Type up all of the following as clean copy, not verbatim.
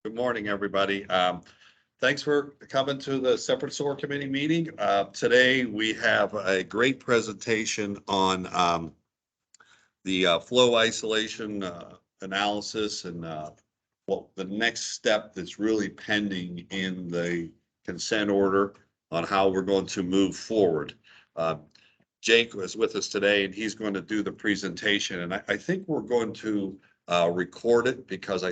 Good morning, everybody. Thanks for coming to the separate SOAR committee meeting. Today we have a great presentation on the flow isolation analysis and what the next step that's really pending in the consent order on how we're going to move forward. Jake was with us today and he's going to do the presentation, and I think we're going to record it because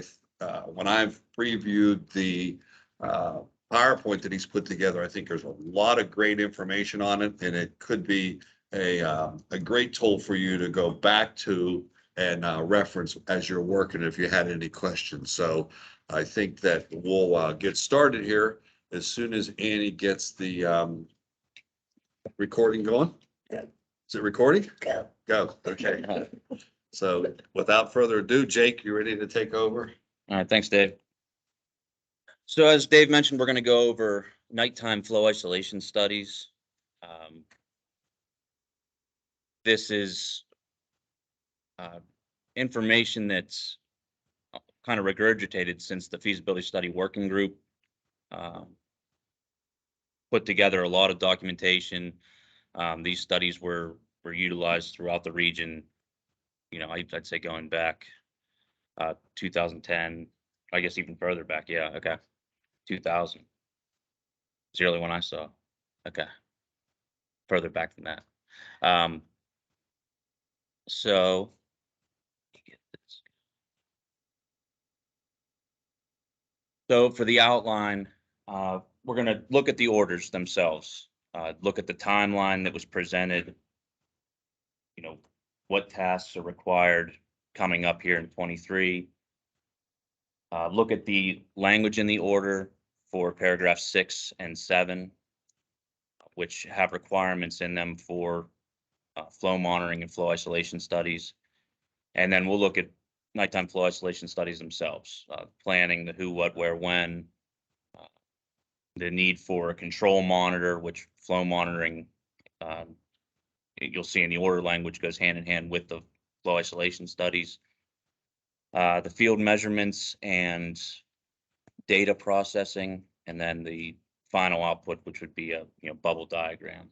when I've previewed the PowerPoint that he's put together, I think there's a lot of great information on it, and it could be a great tool for you to go back to and reference as you're working if you had any questions. So I think that we'll get started here as soon as Annie gets the recording going. Go. Is it recording? Go. Go. Okay. So without further ado, Jake, you ready to take over? All right, thanks, Dave. So as Dave mentioned, we're going to go over nighttime flow isolation studies. This is information that's kind of regurgitated since the feasibility study working group put together a lot of documentation. These studies were utilized throughout the region. You know, I'd say going back 2010, I guess even further back. Yeah, okay. 2000 is the early one I saw. Okay. Further back than that. So for the outline, we're going to look at the orders themselves, look at the timeline that was presented, you know, what tasks are required coming up here in 23. Look at the language in the order for paragraph 6 and 7, which have requirements in them for flow monitoring and flow isolation studies. And then we'll look at nighttime flow isolation studies themselves, planning, the who, what, where, when, the need for a control monitor, which flow monitoring, you'll see in the order language, goes hand in hand with the flow isolation studies. The field measurements and data processing, and then the final output, which would be a bubble diagram.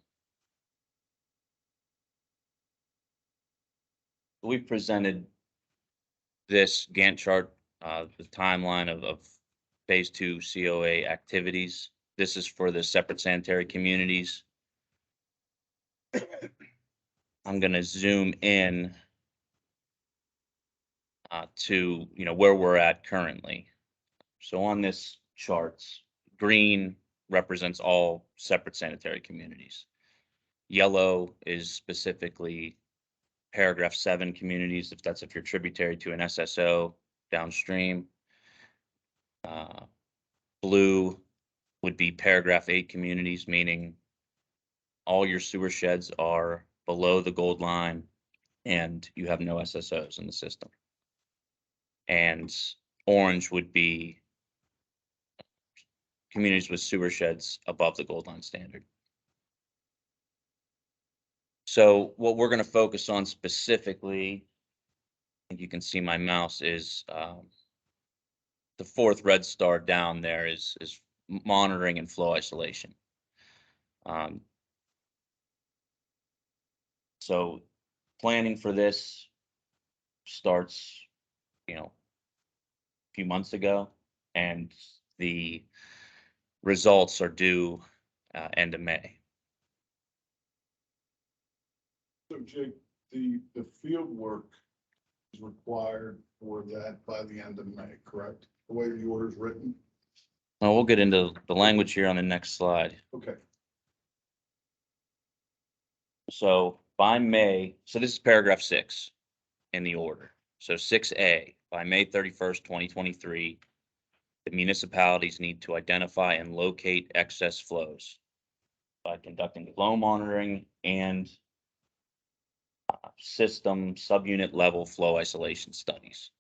We've presented this Gantt chart, the timeline of phase 2 COA activities. This is for the separate sanitary communities. I'm going to zoom in to where we're at currently. So on this chart, green represents all separate sanitary communities. Yellow is specifically paragraph 7 communities, if you're tributary to an SSO downstream. Blue would be paragraph 8 communities, meaning all your sewer sheds are below the gold line and you have no SSOs in the system. And orange would be communities with sewer sheds above the gold line standard. So what we're going to focus on specifically, I think you can see my mouse, is the fourth red star down there is monitoring and flow isolation. So planning for this starts, a few months ago, and the results are due end of May. So Jake, the field work is required for that by the end of May, correct? The way the order is written? Well, we'll get into the language here on the next slide. Okay. So by May, so this is paragraph 6 in the order. So 6A, by May 31st, 2023, the municipalities need to identify and locate excess flows by conducting flow monitoring and system subunit level flow isolation studies.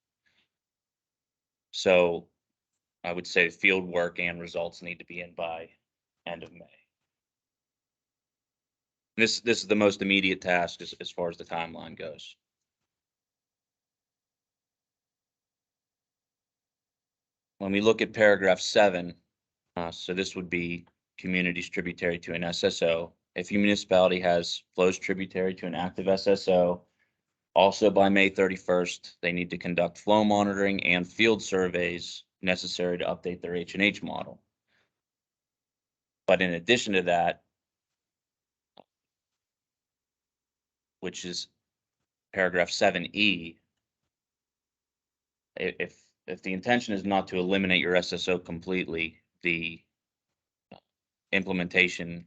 So I would say field work and results need to be in by end of May. This is the most immediate task as far as the timeline goes. when we look at paragraph 7, so this would be communities tributary to an SSO. If a municipality has flows tributary to an active SSO, also by May 31st, they need to conduct flow monitoring and field surveys necessary to update their H&H model. But in addition to that, which is paragraph 7E, if the intention is not to eliminate your SSO completely, the implementation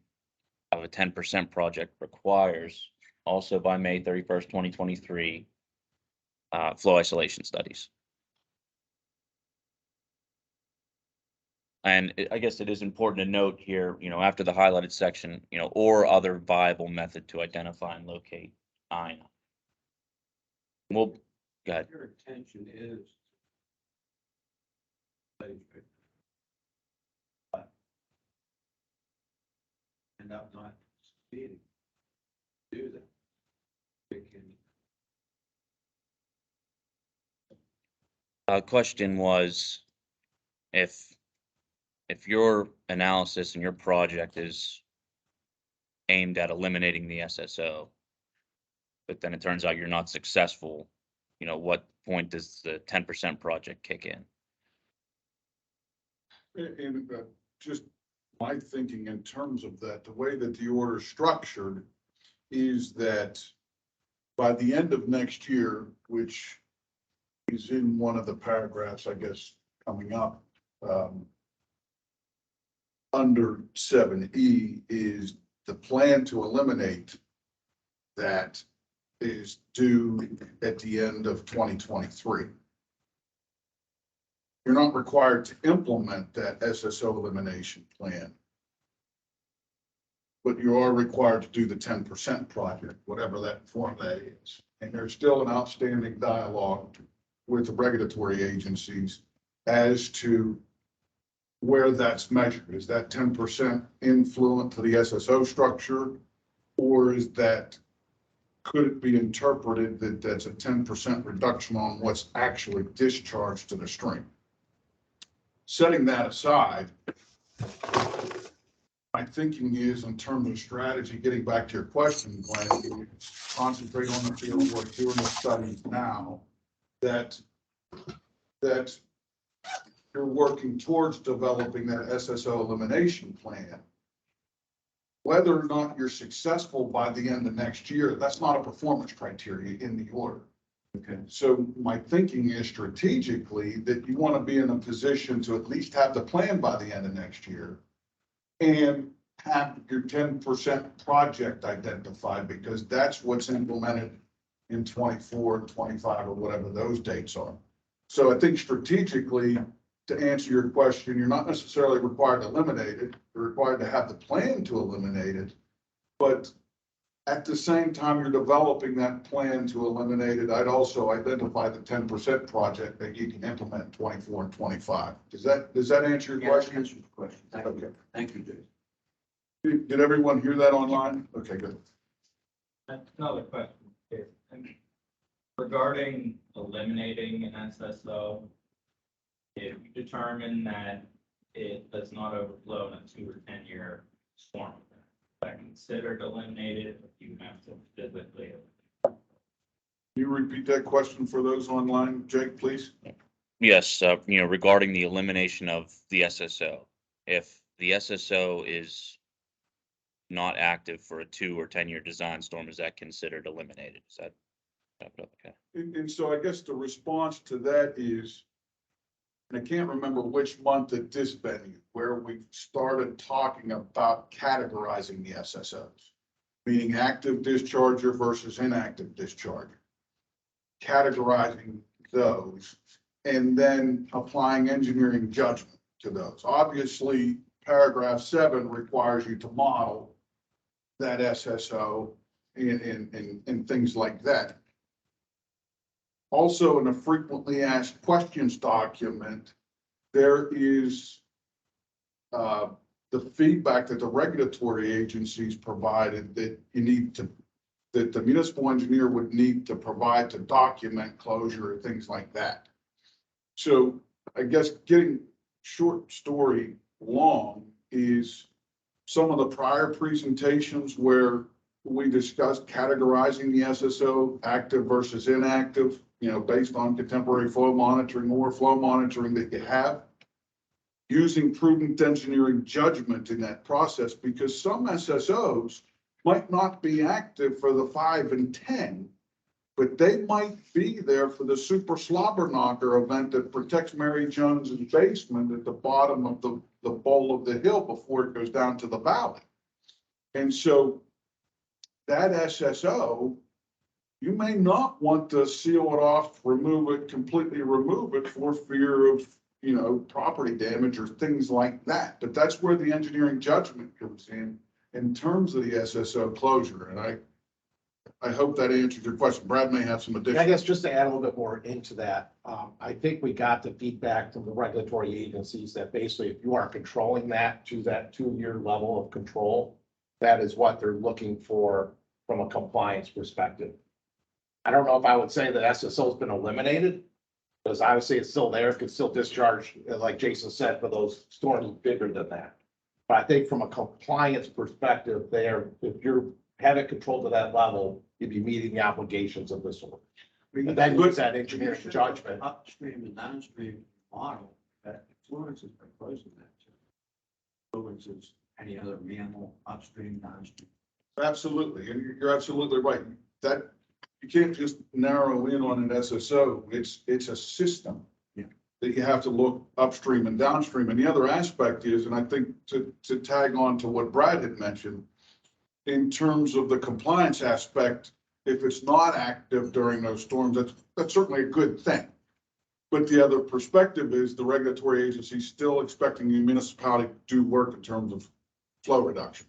of a 10% project requires also by May 31st, 2023, flow isolation studies. And I guess it is important to note here, after the highlighted section, or other viable method to identify and locate ion. Well, go ahead. Your attention is. And I'm not speeding. Do that. It can Question was, if your analysis and your project is aimed at eliminating the SSO, but then it turns out you're not successful, what point does the 10% project kick in? And just my thinking in terms of that, the way that the order is structured is that by the end of next year, which is in one of the paragraphs, I guess, coming up, under 7E is the plan to eliminate that is due at the end of 2023. You're not required to implement that SSO elimination plan, but you are required to do the 10% project, whatever that form that is. And there's still an outstanding dialogue with the regulatory agencies as to where that's measured. Is that 10% influent to the SSO structure, or is that, could it be interpreted that that's a 10% reduction on what's actually discharged to the stream? Setting that aside, my thinking is, in terms of strategy, getting back to your question, Glenn, concentrate on the field work, doing the studies now, that you're working towards developing that SSO elimination plan. Whether or not you're successful by the end of next year, that's not a performance criteria in the order. Okay. So my thinking is strategically that you want to be in a position to at least have the plan by the end of next year and have your 10% project identified, because that's what's implemented in 24, 25, or whatever those dates are. So I think strategically, to answer your question, you're not necessarily required to eliminate it. You're required to have the plan to eliminate it. But at the same time you're developing that plan to eliminate it, I'd also identify the 10% project that you can implement in 24 and 25. Does that answer your question? answer the question. Thank you. Thank you, Jason. Did everyone hear that online? Okay, good. Another question. Regarding eliminating an SSO, if you determine that it does not overflow in a 2 or 10 year storm event, is that considered eliminated, if you have to physically? Can you repeat that question for those online, Jake, please? Yes, regarding the elimination of the SSO, if the SSO is not active for a 2 or 10 year design storm, is that considered eliminated? Is that okay? And so I guess the response to that is, and I can't remember which month at this venue where we started talking about categorizing the SSOs, meaning active discharger versus inactive discharger, categorizing those, and then applying engineering judgment to those. Obviously, paragraph 7 requires you to model that SSO and things like that. Also, in a frequently asked questions document, there is the feedback that the regulatory agencies provided that that the municipal engineer would need to provide to document closure and things like that. So I guess getting short story long is some of the prior presentations where we discussed categorizing the SSO active versus inactive, based on contemporary flow monitoring or flow monitoring that you have. Using prudent engineering judgment in that process, because some SSOs might not be active for the 5 and 10, but they might be there for the super slobber knocker event that protects Mary Jones's basement at the bottom of the bowl of the hill before it goes down to the valley. And so that SSO, you may not want to seal it off, completely remove it for fear of, property damage or things like that. But that's where the engineering judgment comes in terms of the SSO closure. And I hope that answered your question. Brad may have some I additional. guess just to add a little bit more into that, I think we got the feedback from the regulatory agencies that basically if you are controlling that to that 2-year level of control, that is what they're looking for from a compliance perspective. I don't know if I would say that SSO has been eliminated, because obviously it's still there, it could still discharge, like Jason said, for those storms bigger than that. But I think from a compliance perspective there, if you're having control to that level, you'd be meeting the obligations of this order. And then use that engineering judgment. Upstream and downstream model that influences by closing that too. Influences any other mammal upstream, downstream. Absolutely, and you're absolutely right. That you can't just narrow in on an SSO. It's a system. Yeah. That you have to look upstream and downstream. And the other aspect is, and I think to tag on to what Brad had mentioned, in terms of the compliance aspect, if it's not active during those storms, that's certainly a good thing. But the other perspective is the regulatory agency still expecting the municipality to do work in terms of flow reduction.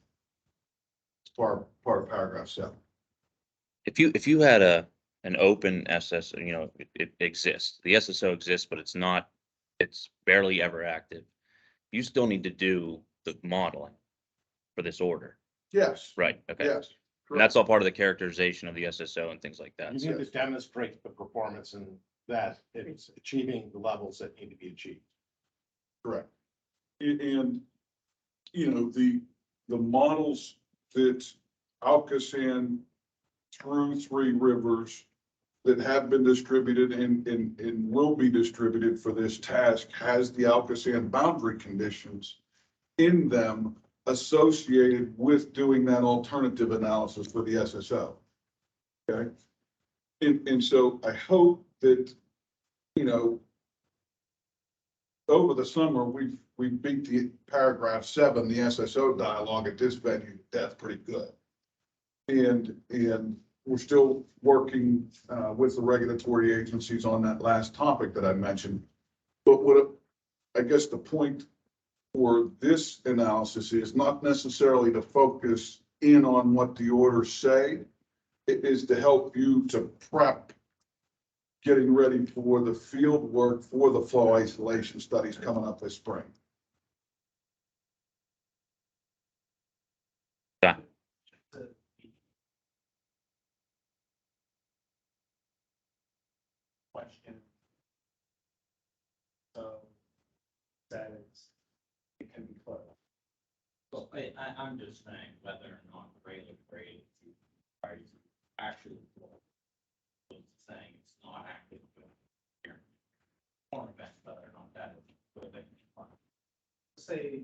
It's part of paragraph 7. If you had an open SS, it exists, the SSO exists, but it's barely ever active. You still need to do the modeling for this order, Yes. right? Okay. Yes. And that's all part of the characterization of the SSO and things like that. You need to demonstrate the performance and that it's achieving the levels that need to be achieved. Correct. And, the models that Alcosan through 3 Rivers that have been distributed and will be distributed for this task has the Alcosan boundary conditions in them associated with doing that alternative analysis for the SSO. Okay. And so I hope that, over the summer, we beat the paragraph 7, the SSO dialogue at this venue to death pretty good. And we're still working with the regulatory agencies on that last topic that I mentioned. But I guess the point for this analysis is not necessarily to focus in on what the orders say. It is to help you to prep getting ready for the field work for the flow isolation studies coming up this spring. Yeah. Question. So that it can be closed. So I'm just saying whether or not the regulatory agency actually saying it's not active. Here. Or whether or not that is. Say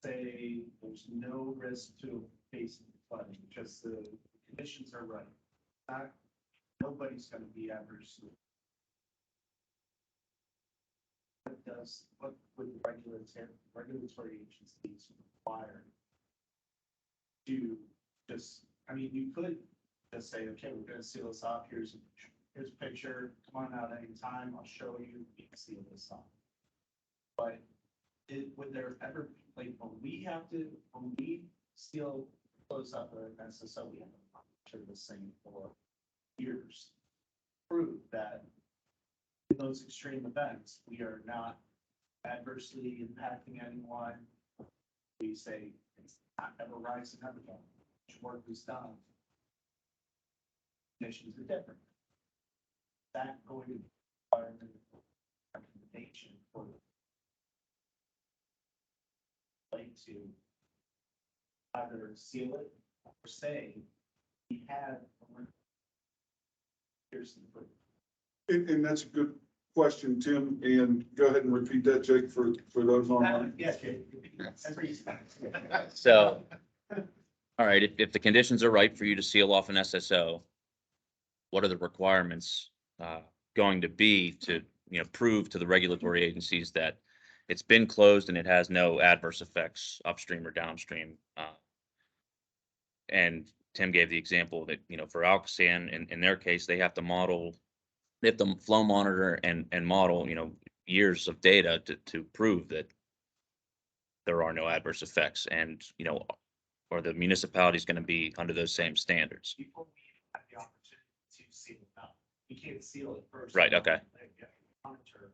there's no risk to facing flooding, just the conditions are right. Nobody's going to be adversely. What would the regulatory agencies require to just, you could just say, okay, we're going to seal this off. Here's a picture. Come on out anytime. I'll show you. You can seal this off. But would there ever, when we still close up an SSO, we have to monitor the same for years. Prove that in those extreme events, we are not adversely impacting anyone. We say it's not ever rising up again. Much work is done. Conditions are different. That going to be recommendation for like to either seal it or say we had. Here's the. And that's a good question, Tim, and go ahead and repeat that, Jake, for those online. Yes, Jake. So, all right, if the conditions are right for you to seal off an SSO, what are the requirements going to be to, prove to the regulatory agencies that it's been closed and it has no adverse effects upstream or downstream? And Tim gave the example that, for Alcosan, in their case, they have to flow monitor and model, years of data to prove that there are no adverse effects. And, or the municipality is going to be under those same standards. Before we have the opportunity to seal it up, we can't seal it first. Right, okay. Monitor.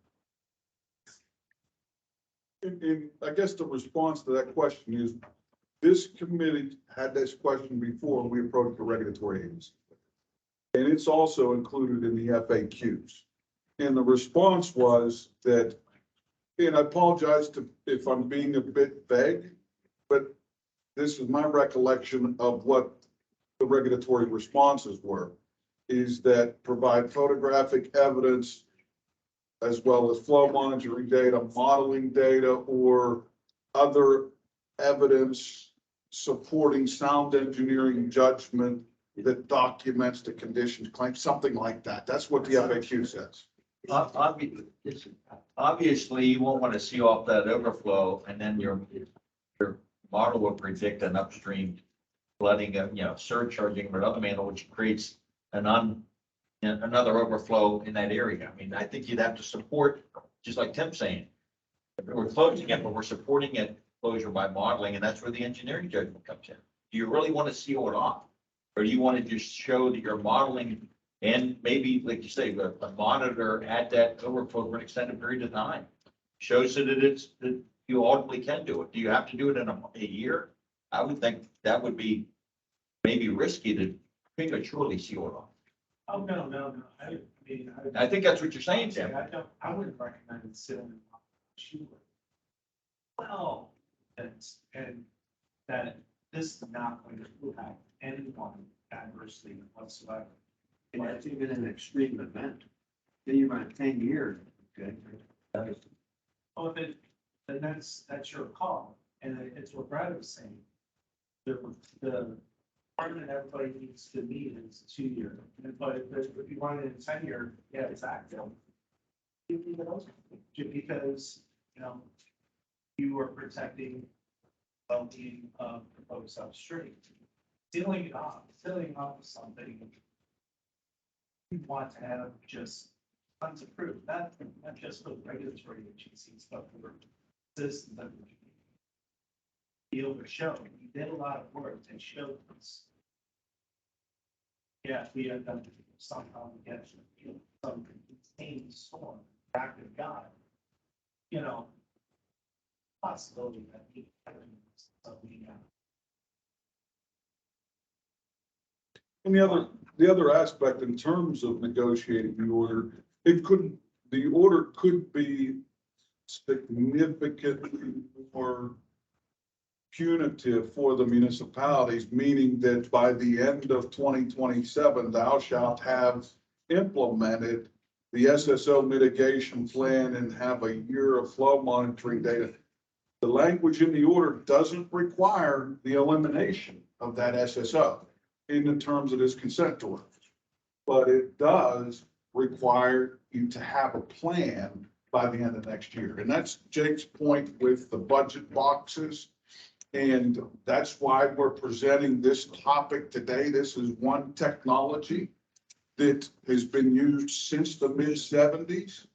And I guess the response to that question is, this committee had this question before we approached the regulatory agency. And it's also included in the FAQs. And the response was that, and I apologize if I'm being a bit vague, but this is my recollection of what the regulatory responses were, is that provide photographic evidence as well as flow monitoring data, modeling data, or other evidence supporting sound engineering judgment that documents the conditions claim, something like that. That's what the FAQ says. Obviously, you won't want to see off that overflow, and then your model will predict an upstream flooding of, surcharging or another manner, which creates another overflow in that area. I mean, I think you'd have to support, just like Tim's saying, we're closing it, but we're supporting it closure by modeling, and that's where the engineering judgment comes in. Do you really want to seal it off? Or do you want to just show that you're modeling and maybe, like you say, a monitor at that overflow for an extended period of time? Shows that that you ultimately can do it. Do you have to do it in a year? I would think that would be maybe risky to prematurely seal it off. Oh, no. I think that's what you're saying, Tim. I wouldn't recommend sealing. Well, and that this is not going to impact anyone adversely whatsoever. And that's even an extreme event. Then you run 10 years. Okay. Well, then that's your call, and it's what Brad was saying. The department everybody needs to meet is 2 year, but if you want it in 10 year, yeah, it's active. Because, you are protecting well-being of the folks upstream. Sealing off something. You want to have just tons of proof, not just for the regulatory agencies, but for citizens that be able to show. You did a lot of work and showed this. Yeah, we end up somehow get some contained storm, active God. Possibility that we something. And the other aspect in terms of negotiating the order, the order could be significantly more punitive for the municipalities, meaning that by the end of 2027, thou shalt have implemented the SSO mitigation plan and have a year of flow monitoring data. The language in the order doesn't require the elimination of that SSO in the terms of this consent order, but it does require you to have a plan by the end of next year. And that's Jake's point with the budget boxes. And that's why we're presenting this topic today. This is one technology that has been used since the mid-70s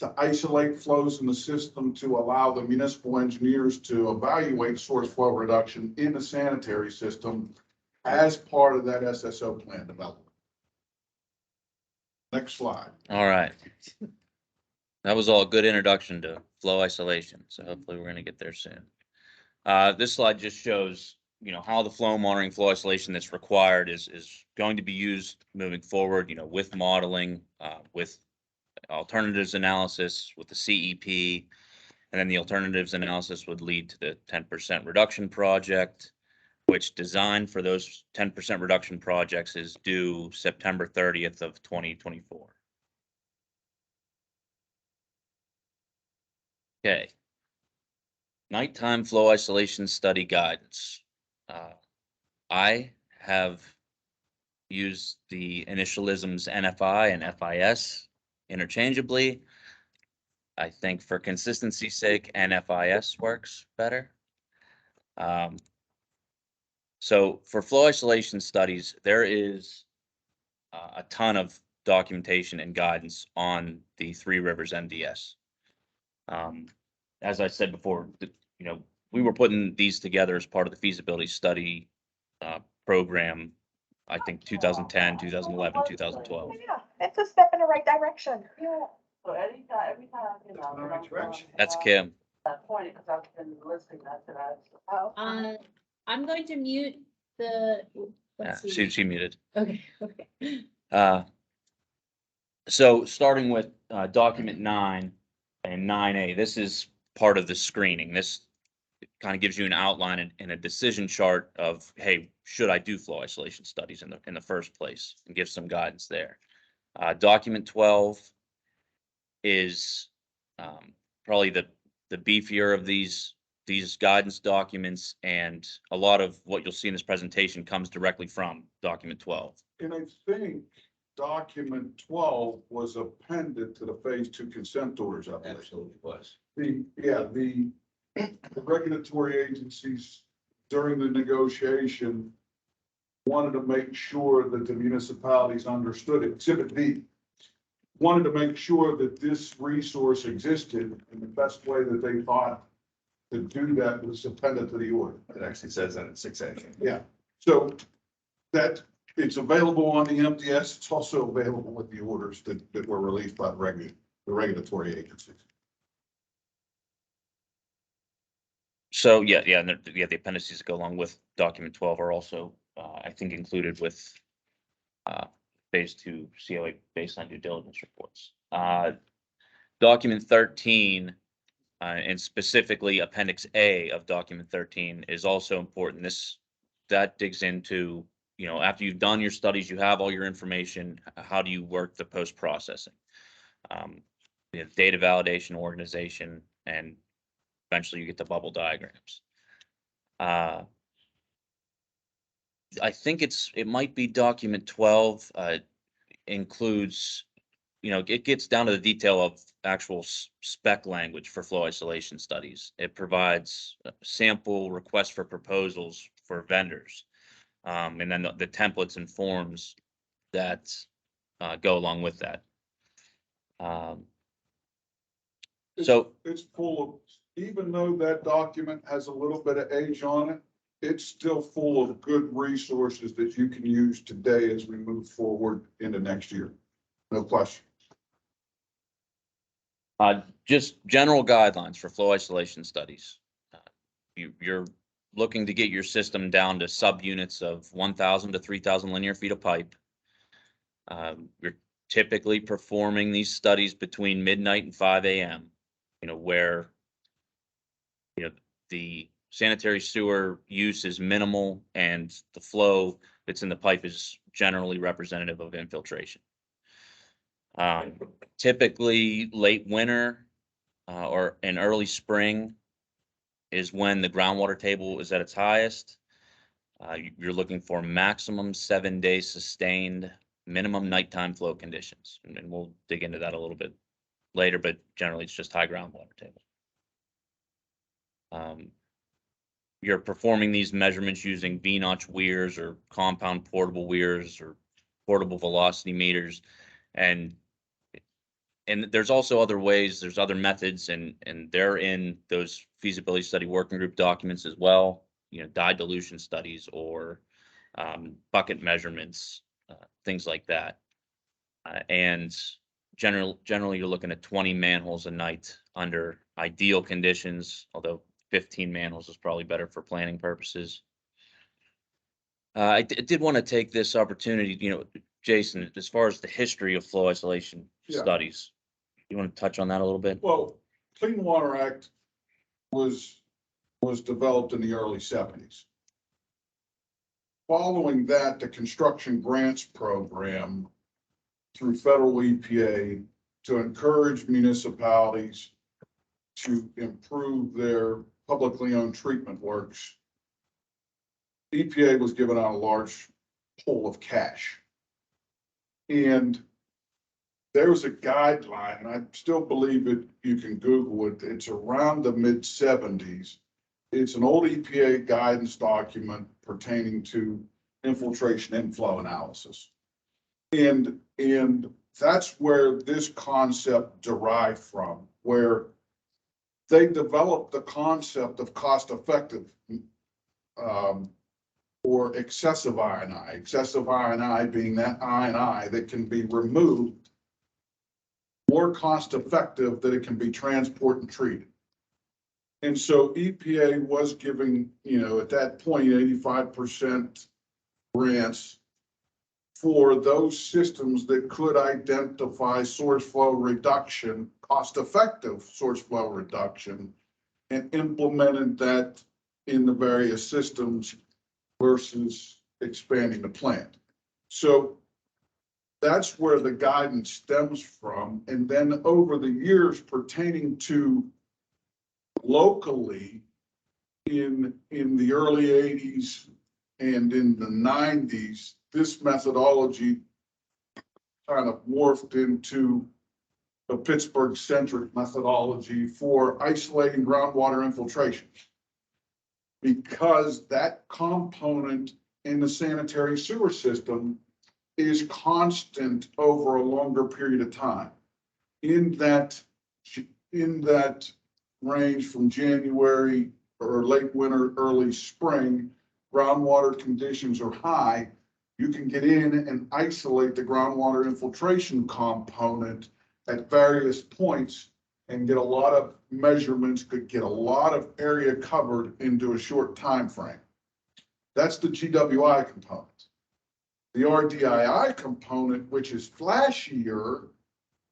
to isolate flows in the system to allow the municipal engineers to evaluate source flow reduction in the sanitary system as part of that SSO plan development. Next slide. All right. That was all a good introduction to flow isolation. So hopefully we're going to get there soon. This slide just shows, how the flow monitoring, flow isolation that's required is going to be used moving forward, with modeling, with alternatives analysis with the CEP. And then the alternatives analysis would lead to the 10% reduction project, which design for those 10% reduction projects is due September 30th of 2024. Okay. Nighttime flow isolation study guidance. I have used the initialisms NFI and FIS interchangeably. I think for consistency's sake, NFIS works better. So for flow isolation studies, there is a ton of documentation and guidance on the Three Rivers MDS. As I said before, we were putting these together as part of the feasibility study program, I think 2010, 2011, 2012. Yeah, it's a step in the right direction. Yeah. So every time, you know. In the right direction. That's Kim. Point, because I've been listening to that. Oh. I'm going to mute the. Let's see. She muted. Okay, okay. So starting with document 9 and 9A, this is part of the screening. This kind of gives you an outline and a decision chart of, hey, should I do flow isolation studies in the first place, and give some guidance there. Document 12 is probably the beefier of these guidance documents, and a lot of what you'll see in this presentation comes directly from document 12. And I think document 12 was appended to the phase 2 consent orders. I believe. Absolutely was. The regulatory agencies during the negotiation wanted to make sure that the municipalities understood it. Exhibit B wanted to make sure that this resource existed, and the best way that they thought to do that was appended to the order. It actually says that in 6A. Yeah, so that it's available on the MDS. It's also available with the orders that were released by the regulatory agencies. So and the appendices that go along with document 12 are also, I think, included with phase 2 COA baseline due diligence reports. Document 13, and specifically appendix A of document 13, is also important. That digs into, after you've done your studies, you have all your information, how do you work the post-processing? Data validation, organization, and eventually you get the bubble diagrams. I think it might be document 12, includes, it gets down to the detail of actual spec language for flow isolation studies. It provides sample requests for proposals for vendors. And then the templates and forms that go along with that. It's full of, even though that document has a little bit of age on it, it's still full of good resources that you can use today as we move forward into next year. No question. Just general guidelines for flow isolation studies. You're looking to get your system down to subunits of 1,000 to 3,000 linear feet of pipe. You're typically performing these studies between midnight and 5 a.m., where the sanitary sewer use is minimal and the flow that's in the pipe is generally representative of infiltration. Typically late winter or in early spring is when the groundwater table is at its highest. You're looking for maximum 7-day sustained minimum nighttime flow conditions. And we'll dig into that a little bit later, but generally it's just high groundwater table. You're performing these measurements using V-notch weirs or compound portable weirs or portable velocity meters. And there's also other ways, there's other methods, and they're in those feasibility study working group documents as well, dye dilution studies or bucket measurements, things like that. And generally you're looking at 20 manholes a night under ideal conditions, although 15 manholes is probably better for planning purposes. I did want to take this opportunity, Jason, as far as the history of flow isolation studies. You want to touch on that a little bit? Well, Clean Water Act was developed in the early seventies. Following that, the construction grants program through federal EPA to encourage municipalities to improve their publicly owned treatment works. EPA was given out a large pool of cash. And there was a guideline, and I still believe it, you can Google it, it's around the mid-70s. It's an old EPA guidance document pertaining to infiltration inflow analysis. And that's where this concept derived from, where they developed the concept of cost-effective or excessive INI. Excessive INI being that INI that can be removed more cost-effective that it can be transported and treated. And so EPA was giving, at that point, 85% grants for those systems that could identify source flow reduction, cost-effective source flow reduction, and implemented that in the various systems versus expanding the plant. So that's where the guidance stems from. And then over the years pertaining to locally in the early 80s and in the 90s, this methodology kind of morphed into a Pittsburgh-centric methodology for isolating groundwater infiltration, because that component in the sanitary sewer system is constant over a longer period of time. In that range from January or late winter, early spring, groundwater conditions are high. You can get in and isolate the groundwater infiltration component at various points and get a lot of measurements, could get a lot of area covered into a short time frame. That's the GWI component. The RDII component, which is flashier,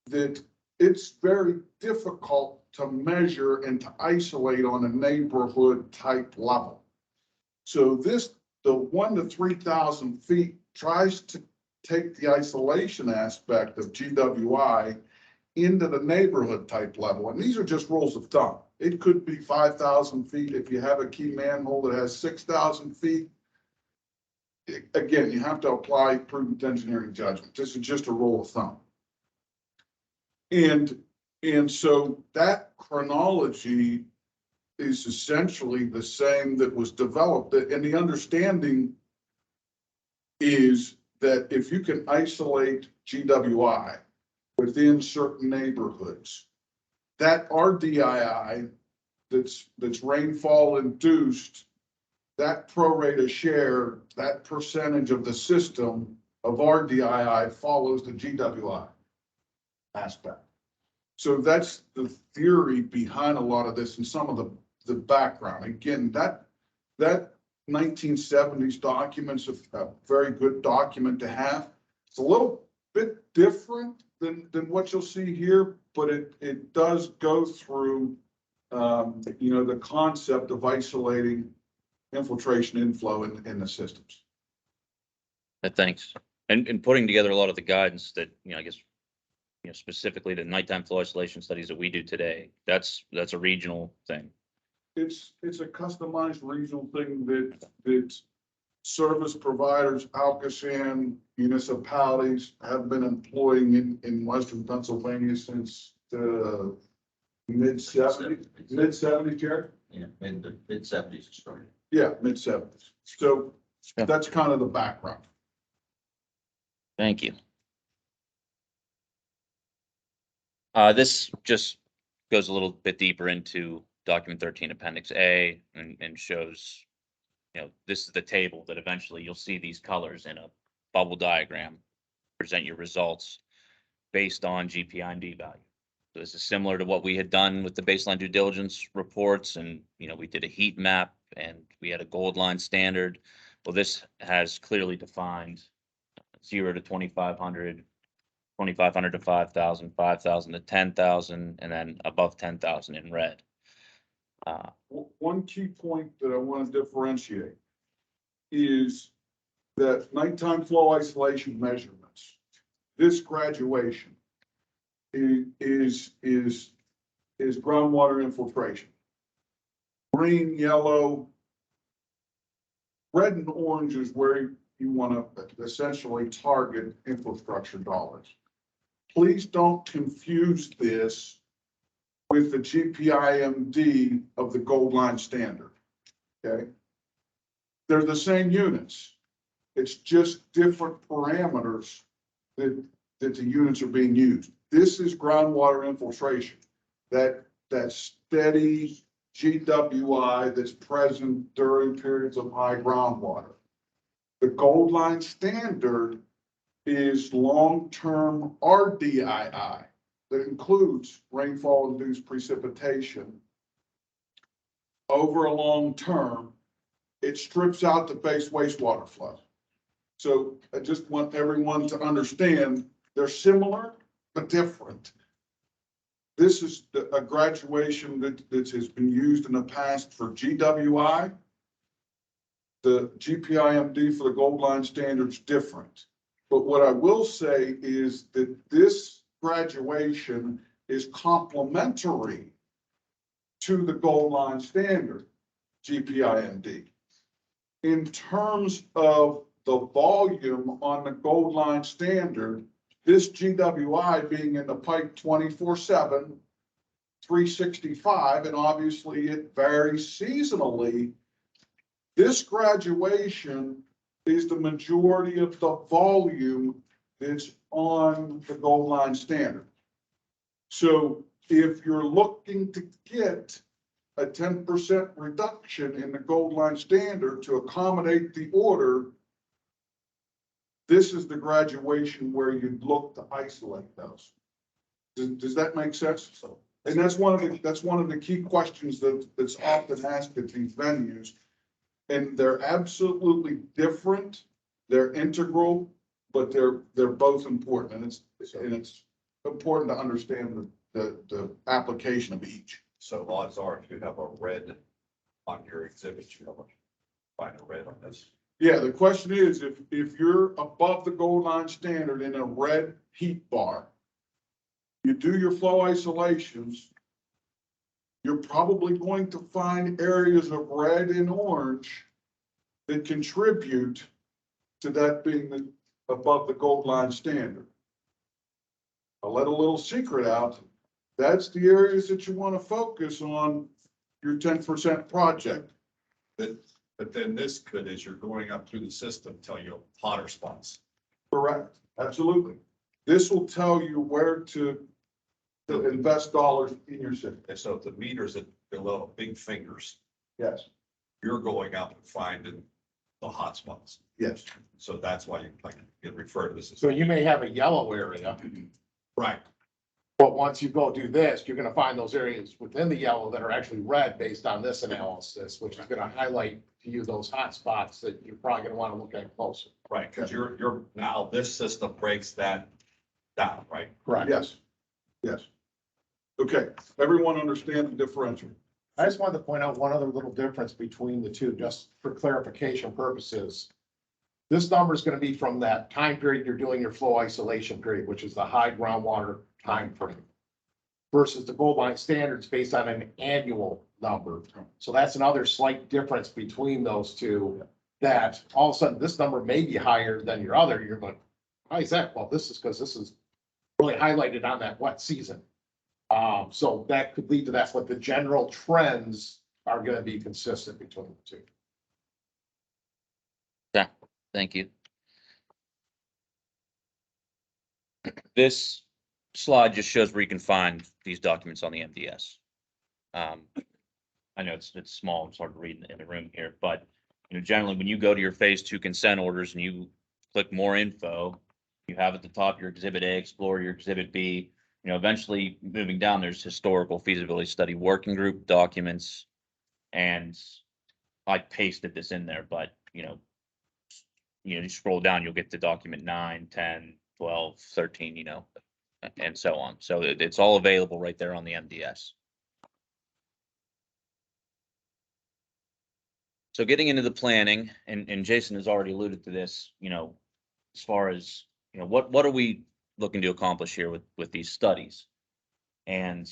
that it's very difficult to measure and to isolate on a neighborhood type level. So the 1 to 3,000 feet tries to take the isolation aspect of GWI into the neighborhood type level. And these are just rules of thumb. It could be 5,000 feet if you have a key manhole that has 6,000 feet. Again, you have to apply prudent engineering judgment. This is just a rule of thumb. And so that chronology is essentially the same that was developed. And the understanding is that if you can isolate GWI within certain neighborhoods, that RDII that's rainfall induced, that pro rata share, that percentage of the system of RDII follows the GWI aspect. So that's the theory behind a lot of this and some of the background. Again, that 1970s document's a very good document to have. It's a little bit different than what you'll see here, but it does go through the concept of isolating infiltration inflow in the systems. Thanks. And putting together a lot of the guidance that, I guess, specifically the nighttime flow isolation studies that we do today, that's a regional thing. It's a customized regional thing that service providers, Alcosan municipalities have been employing in Western Pennsylvania since the mid-70s, Jared? Yeah, mid-70s it started. Yeah, mid-70s. So Yeah. that's kind of the background. Thank you. This just goes a little bit deeper into document 13 appendix A and shows, this is the table that eventually you'll see these colors in a bubble diagram, present your results based on GPI&D value. So this is similar to what we had done with the baseline due diligence reports. And, we did a heat map and we had a gold line standard. Well, this has clearly defined 0 to 2,500 2,500 to 5,000, 5,000 to 10,000, and then above 10,000 in red. One key point that I want to differentiate is that nighttime flow isolation measurements, this graduation is groundwater infiltration. Green, yellow, red and orange is where you want to essentially target infrastructure dollars. Please don't confuse this with the GPIMD of the Gold Line standard, okay? They're the same units. It's just different parameters that the units are being used. This is groundwater infiltration, that steady GWI that's present during periods of high groundwater. The Gold Line standard is long-term RDII that includes rainfall-induced precipitation over a long term. It strips out the base wastewater flow. So I just want everyone to understand they're similar but different. This is a graduation that has been used in the past for GWI. The GPIMD for the Gold Line standard's different. But what I will say is that this graduation is complementary to the Gold Line standard, GPIMD. In terms of the volume on the Gold Line standard, this GWI being in the pipe 24/7, 365, and obviously it varies seasonally. This graduation is the majority of the volume that's on the Gold Line standard. So if you're looking to get a 10% reduction in the Gold Line standard to accommodate the order, this is the graduation where you'd look to isolate those. Does that make sense? So, and that's one of the key questions that's often asked at these venues. And they're absolutely different. They're integral, but they're both important. And it's important to understand the application of each. So odds are, if you have a red on your exhibit, you have find a red on this. Yeah, the question is, if you're above the Gold Line standard in a red heat bar, you do your flow isolations, you're probably going to find areas of red and orange that contribute to that being above the Gold Line standard. I'll let a little secret out. That's the areas that you want to focus on your 10% project. But then this could, as you're going up through the system, tell you hotter spots. Correct, absolutely. This will tell you where to invest dollars in your city. And so if the meters at below big fingers, Yes, you're going up and finding the hot spots. yes. So that's why you refer to this as. So you may have a yellow area, Right. but once you go do this, you're gonna find those areas within the yellow that are actually red based on this analysis, which is gonna highlight to you those hot spots that you're probably gonna wanna look at closer. Right, because you're now this system breaks that down, right? Correct. Yes, yes. Okay, everyone understand the differential? I just wanted to point out one other little difference between the two, just for clarification purposes. This number is gonna be from that time period you're doing your flow isolation period, which is the high groundwater time frame, versus the Gold Line standards based on an annual number. So that's another slight difference between those two, that all of a sudden this number may be higher than your other. You're going, why is that? Well, this is because this is really highlighted on that wet season. So that could lead to that, but the general trends are going to be consistent between the two. Yeah, thank you. This slide just shows where you can find these documents on the MDS. I know it's small, it's hard to read in the room here, but generally when you go to your phase 2 consent orders and you click more info, you have at the top your exhibit A, explore your exhibit B. Eventually moving down, there's historical feasibility study working group documents. And I pasted this in there, but you scroll down, you'll get to document 9, 10, 12, 13, and so on. So it's all available right there on the MDS. So getting into the planning, and Jason has already alluded to this, as far as, what are we looking to accomplish here with these studies? And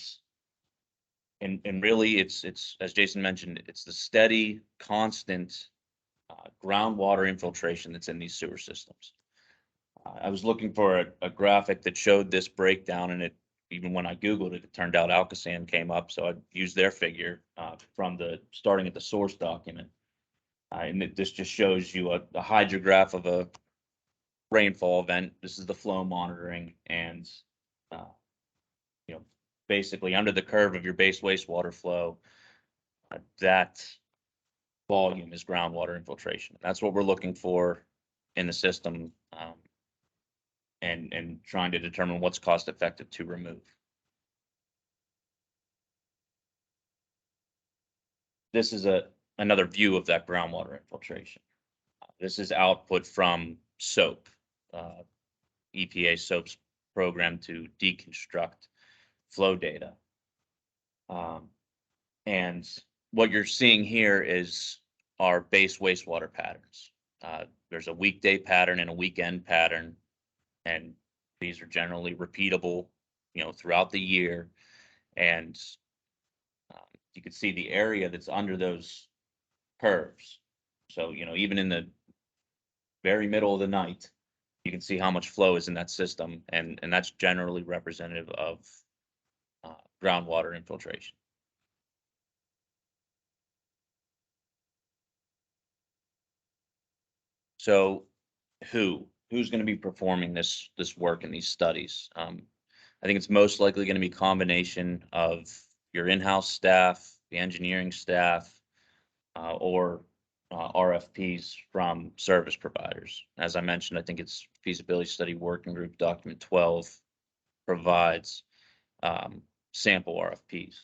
really it's, as Jason mentioned, it's the steady, constant groundwater infiltration that's in these sewer systems. I was looking for a graphic that showed this breakdown, and even when I Googled it, it turned out Alcosan came up. So I used their figure from starting at the source document. And this just shows you a hydrograph of a rainfall event. This is the flow monitoring, and basically under the curve of your base wastewater flow, that volume is groundwater infiltration. That's what we're looking for in the system, and trying to determine what's cost effective to remove. This is another view of that groundwater infiltration. This is output from SOAP, EPA SOAP's program to deconstruct flow data. And what you're seeing here is our base wastewater patterns. There's a weekday pattern and a weekend pattern, and these are generally repeatable, throughout the year. And you can see the area that's under those curves. So, even in the very middle of the night, you can see how much flow is in that system, and that's generally representative of groundwater infiltration. So who's going to be performing this work in these studies? I think it's most likely going to be a combination of your in-house staff, the engineering staff, or RFPs from service providers. As I mentioned, I think it's feasibility study working group document 12 provides sample RFPs.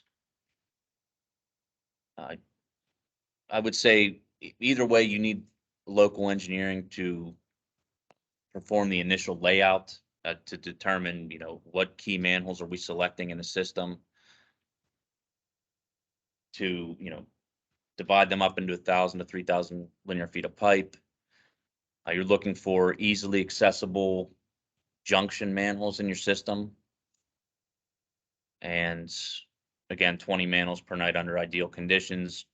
I would say either way, you need local engineering to perform the initial layout to determine, what key manholes are we selecting in the system, to, divide them up into 1,000 to 3,000 linear feet of pipe. You're looking for easily accessible junction manholes in your system. And again, 20 manholes per night under ideal conditions.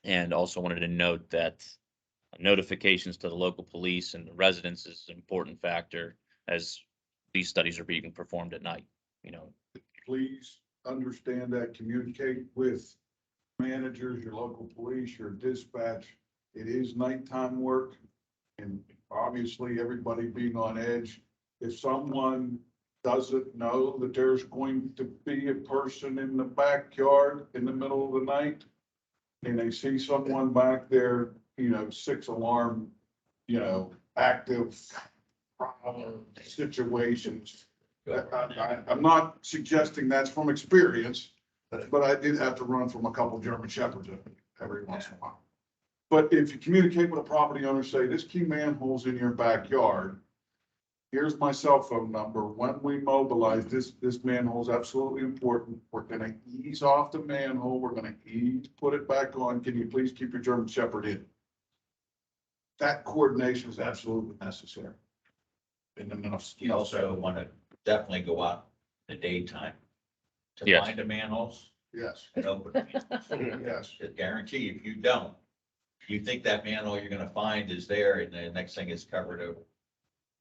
And also wanted to note that notifications to the local police and the residents is an important factor as these studies are being performed at night. Please understand that, communicate with managers, your local police, your dispatch. It is nighttime work, and obviously everybody being on edge. If someone doesn't know that there's going to be a person in the backyard in the middle of the night, and they see someone back there, 6 alarm, active situations. I'm not suggesting that's from experience, but I did have to run from a couple German shepherds every once in a while. But if you communicate with a property owner, say this key manhole's in your backyard, here's my cell phone number. When we mobilize, this manhole's absolutely important. We're gonna ease off the manhole. We're gonna put it back on. Can you please keep your German shepherd in? That coordination is absolutely necessary. And then You also want to definitely go out in the daytime to Yes. find the manholes yes, and open them. yes. I guarantee if you don't, you think that manhole you're gonna find is there, and the next thing is covered over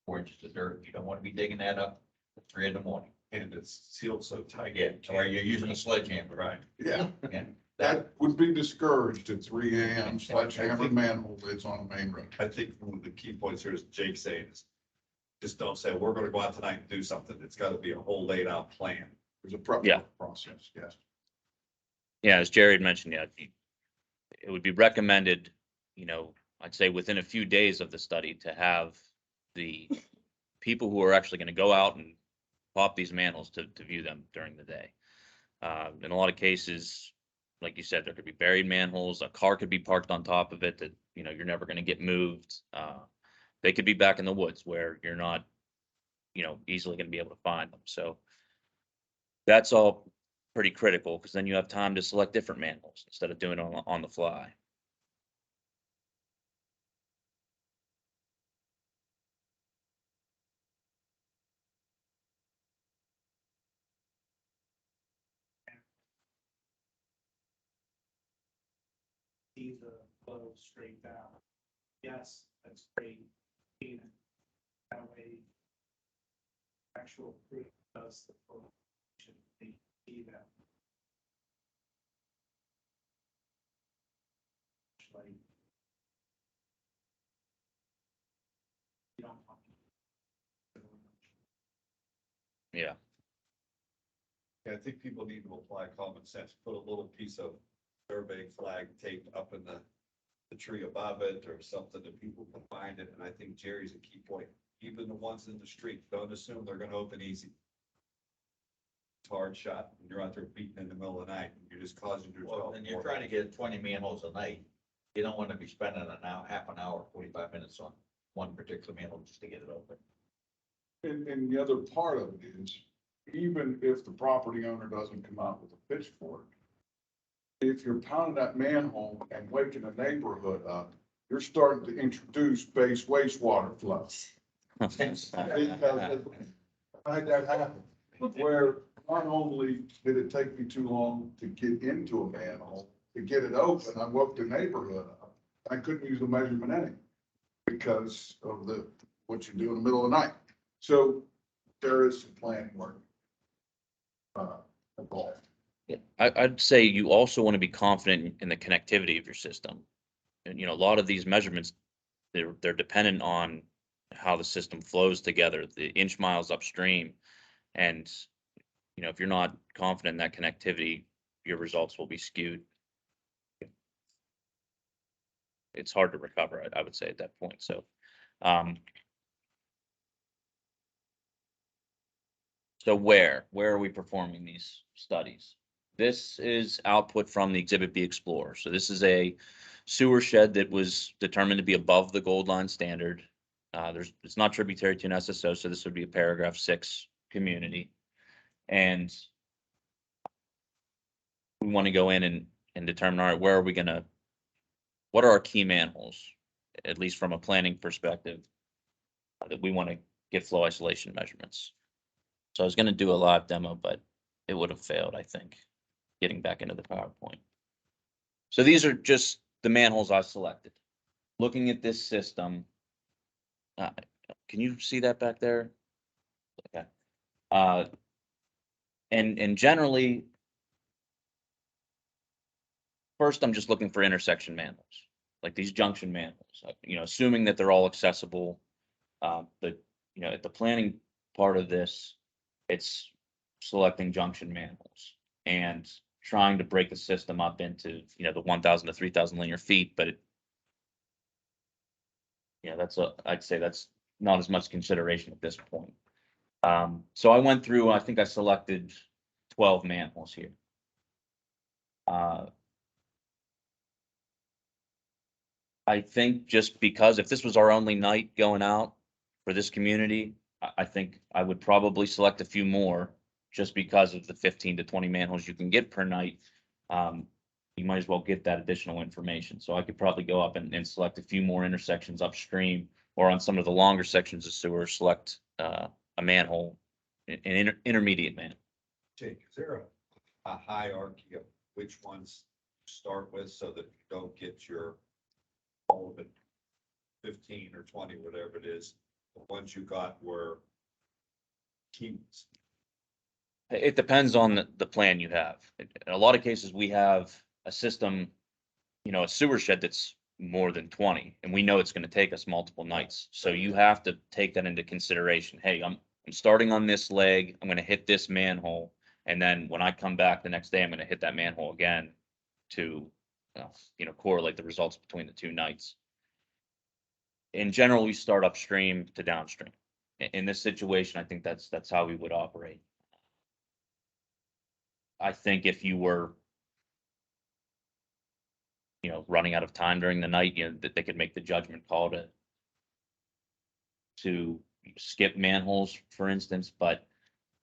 4 inches of dirt. You don't want to be digging that up at 3 in the morning. And it's sealed so tight. Yeah, or you're using a sledgehammer, right? Yeah, And that would be discouraged at 3 a.m. sledgehammer manhole lids on a main road. I think one of the key points here is Jake saying is just don't say, we're gonna go out tonight and do something. It's gotta be a whole laid out plan. There's a proper Yeah. process, yes. Yeah, as Jerry had mentioned, it would be recommended, I'd say within a few days of the study to have the people who are actually going to go out and pop these manholes to view them during the day. In a lot of cases, like you said, there could be buried manholes. A car could be parked on top of it that, you're never going to get moved. They could be back in the woods where you're not easily gonna be able to find them. So that's all pretty critical, because then you have time to select different manholes instead of doing it on the fly. See the flow straight down. Yes, that's great. And that way, actual proof does the flow. Should they see that? Like, you don't want Yeah. Yeah, I think people need to apply common sense, put a little piece of survey flag taped up in the tree above it or something that people can find it. And I think Jerry's a key point. Even the ones in the street, don't assume they're gonna open easy. It's a hard shot when you're out there beating in the middle of the night and you're just causing Well, yourself. and you're more- trying to get 20 manholes a night. You don't want to be spending an hour, half an hour, 45 minutes on one particular manhole just to get it open. And the other part of it is, even if the property owner doesn't come out with a pitchfork, if you're pounding that manhole and waking the neighborhood up, you're starting to introduce base wastewater flow. Because I had that happen, where not only did it take me too long to get into a manhole, to get it open, I woke the neighborhood up. I couldn't use the measurement anyway because of what you do in the middle of the night. So there is some planning work involved. I'd say you also want to be confident in the connectivity of your system. And, a lot of these measurements, they're dependent on how the system flows together, the inch miles upstream. And, if you're not confident in that connectivity, your results will be skewed. It's hard to recover, I would say at that point. So, where are we performing these studies? This is output from the Exhibit B Explorer. So this is a sewer shed that was determined to be above the gold line standard. It's not tributary to an SSO, so this would be a paragraph 6 community. And we want to go in and determine, all right, what are our key manholes, at least from a planning perspective, that we want to get flow isolation measurements. So I was going to do a live demo, but it would have failed, I think, getting back into the PowerPoint. So these are just the manholes I selected. Looking at this system, can you see that back there? Okay. And generally, first I'm just looking for intersection manholes, like these junction manholes. Assuming that they're all accessible. But at the planning part of this, it's selecting junction manholes and trying to break the system up into, the 1,000 to 3,000 linear feet, but I'd say that's not as much consideration at this point. So I went through, I think I selected 12 manholes here. I think just because if this was our only night going out for this community, I think I would probably select a few more just because of the 15 to 20 manholes you can get per night. You might as well get that additional information. So I could probably go up and select a few more intersections upstream, or on some of the longer sections of sewer, select a manhole, an intermediate manhole. Jake, is there a hierarchy of which ones to start with so that you don't get your all of it 15 or 20, whatever it is, the ones you got were key ones? It depends on the plan you have. In a lot of cases, we have a system, a sewer shed that's more than 20, and we know it's going to take us multiple nights. So you have to take that into consideration. Hey, I'm starting on this leg. I'm going to hit this manhole, and then when I come back the next day, I'm going to hit that manhole again to, correlate the results between the 2 nights. In general, we start upstream to downstream. In this situation, I think that's how we would operate. I think if you were, running out of time during the night, that they could make the judgment call to skip manholes, for instance, but,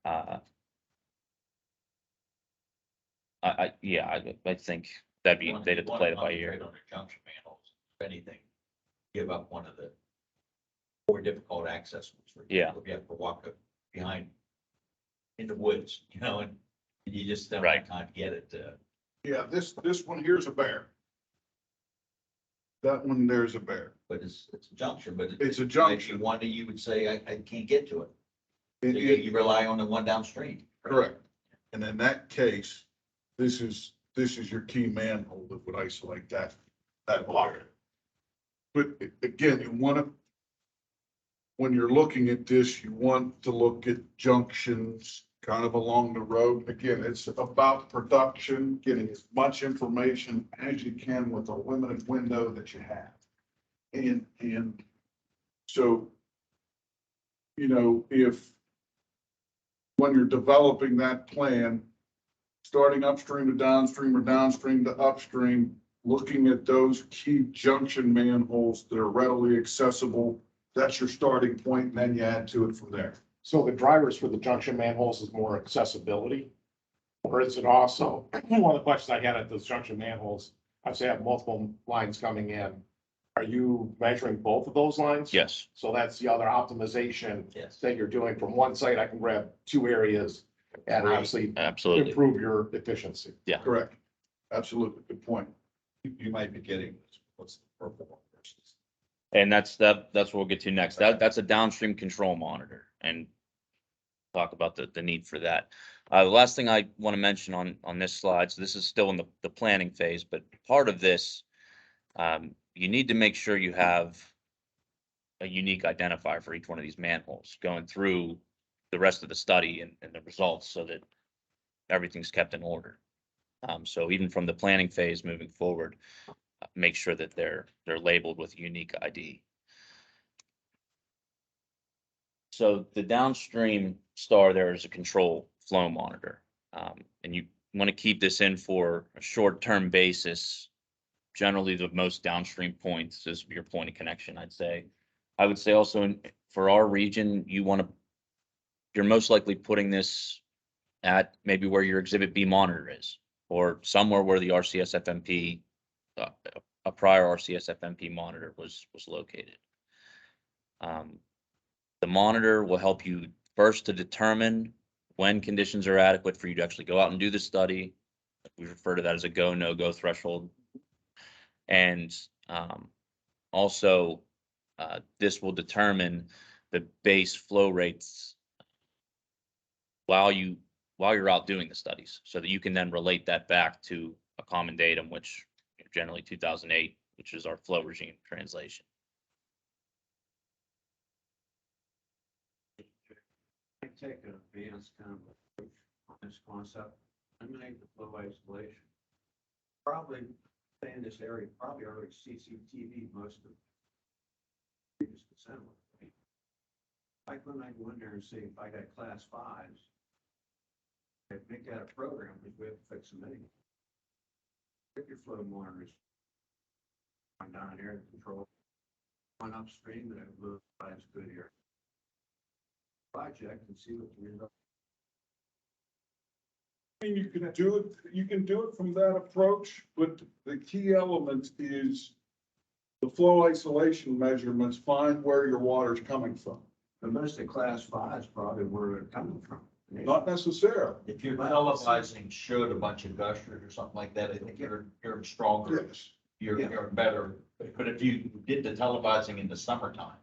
I think they'd have to play it by ear. On the junction manholes, if anything, give up one of the more difficult access ones. For Yeah. example, if you have to walk up behind in the woods, and you just don't Right. have time to get it. Yeah, this one here's a bear. That one, there's a bear. But it's a junction, but It's a makes junction. you wonder, you would say, I can't get to it. So It- you rely on the one downstream. Correct. And in that case, this is your key manhole that would isolate that water. But again, you want to, when you're looking at this, you want to look at junctions kind of along the road. Again, it's about production, getting as much information as you can with the limited window that you have. And so, if when you're developing that plan, starting upstream to downstream or downstream to upstream, looking at those key junction manholes that are readily accessible, that's your starting point, and then you add to it from there. So the drivers for the junction manholes is more accessibility? Or is it also, one of the questions I had at those junction manholes, I say I have multiple lines coming in. Are you measuring both of those lines? Yes, So that's the other optimization Yes. that you're doing. From one site, I can grab two areas and Right. obviously absolutely. improve your efficiency. Correct. Absolutely. Good point. You might be getting, what's the purple one versus? And that's what we'll get to next. That's a downstream control monitor, and talk about the need for that. The last thing I want to mention on this slide, so this is still in the planning phase, but part of this, you need to make sure you have a unique identifier for each one of these manholes going through the rest of the study and the results, so that everything's kept in order. So even from the planning phase moving forward, make sure that they're labeled with unique ID. So the downstream star there is a control flow monitor. And you want to keep this in for a short-term basis. Generally, the most downstream points is your point of connection, I'd say. I would say also for our region, you're most likely putting this at maybe where your Exhibit B monitor is, or somewhere where the RCS FMP, a prior RCS FMP monitor was located. The monitor will help you first to determine when conditions are adequate for you to actually go out and do the study. We refer to that as a go, no go threshold. And also, this will determine the base flow rates while you're out doing the studies, so that you can then relate that back to a common datum, which generally 2008, which is our flow regime translation. I take an advanced kind of approach on this concept, eliminate the flow isolation. Probably stay in this area, probably already CCTV most of previous assembly. Like when I go in there and see if I got class fives, I make that a program because we have to fix them anyway. Pick your flow monitors. I'm down here in control. One upstream that blue is good here. Project and see what the result. I mean, you can do it from that approach, but the key element is the flow isolation measurements, find where your water's coming from. The most of class five is probably where they're coming from. Not necessarily. If you're televising showed a bunch of gushers or something like that, I think you're stronger, Yes. you're better. But if you did the televising in the summertime,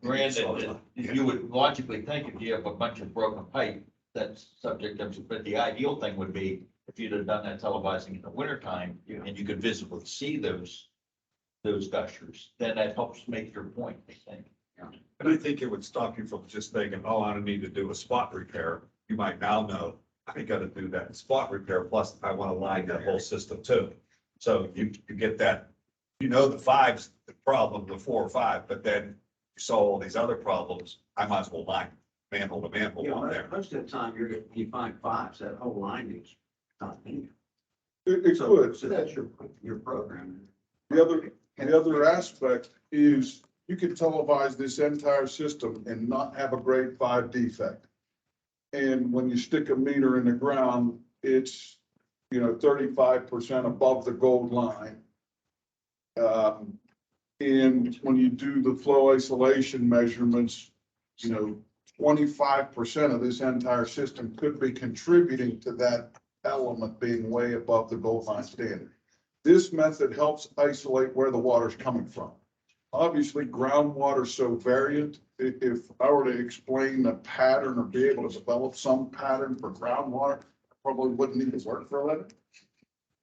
granted, you would logically think if you have a bunch of broken pipe, that's subject to, but the ideal thing would be if you'd have done that televising in the wintertime and you could visibly see those gushers, then that helps make your point, I think. But I think it would stop you from just thinking, oh, I don't need to do a spot repair. You might now know, I gotta do that spot repair, plus I wanna line that whole system too. So you get that, the five's the problem, the 4 or 5, but then you solve all these other problems, I might as well line manhole to manhole on there. Most of the time, you find fives, that whole line is not in. It could. So that's your program. The other aspect is you could televise this entire system and not have a grade 5 defect. And when you stick a meter in the ground, it's, 35% above the gold line. And when you do the flow isolation measurements, 25% of this entire system could be contributing to that element being way above the gold line standard. This method helps isolate where the water's coming from. Obviously, groundwater is so variant. If I were to explain a pattern or be able to develop some pattern for groundwater, I probably wouldn't even work for a living.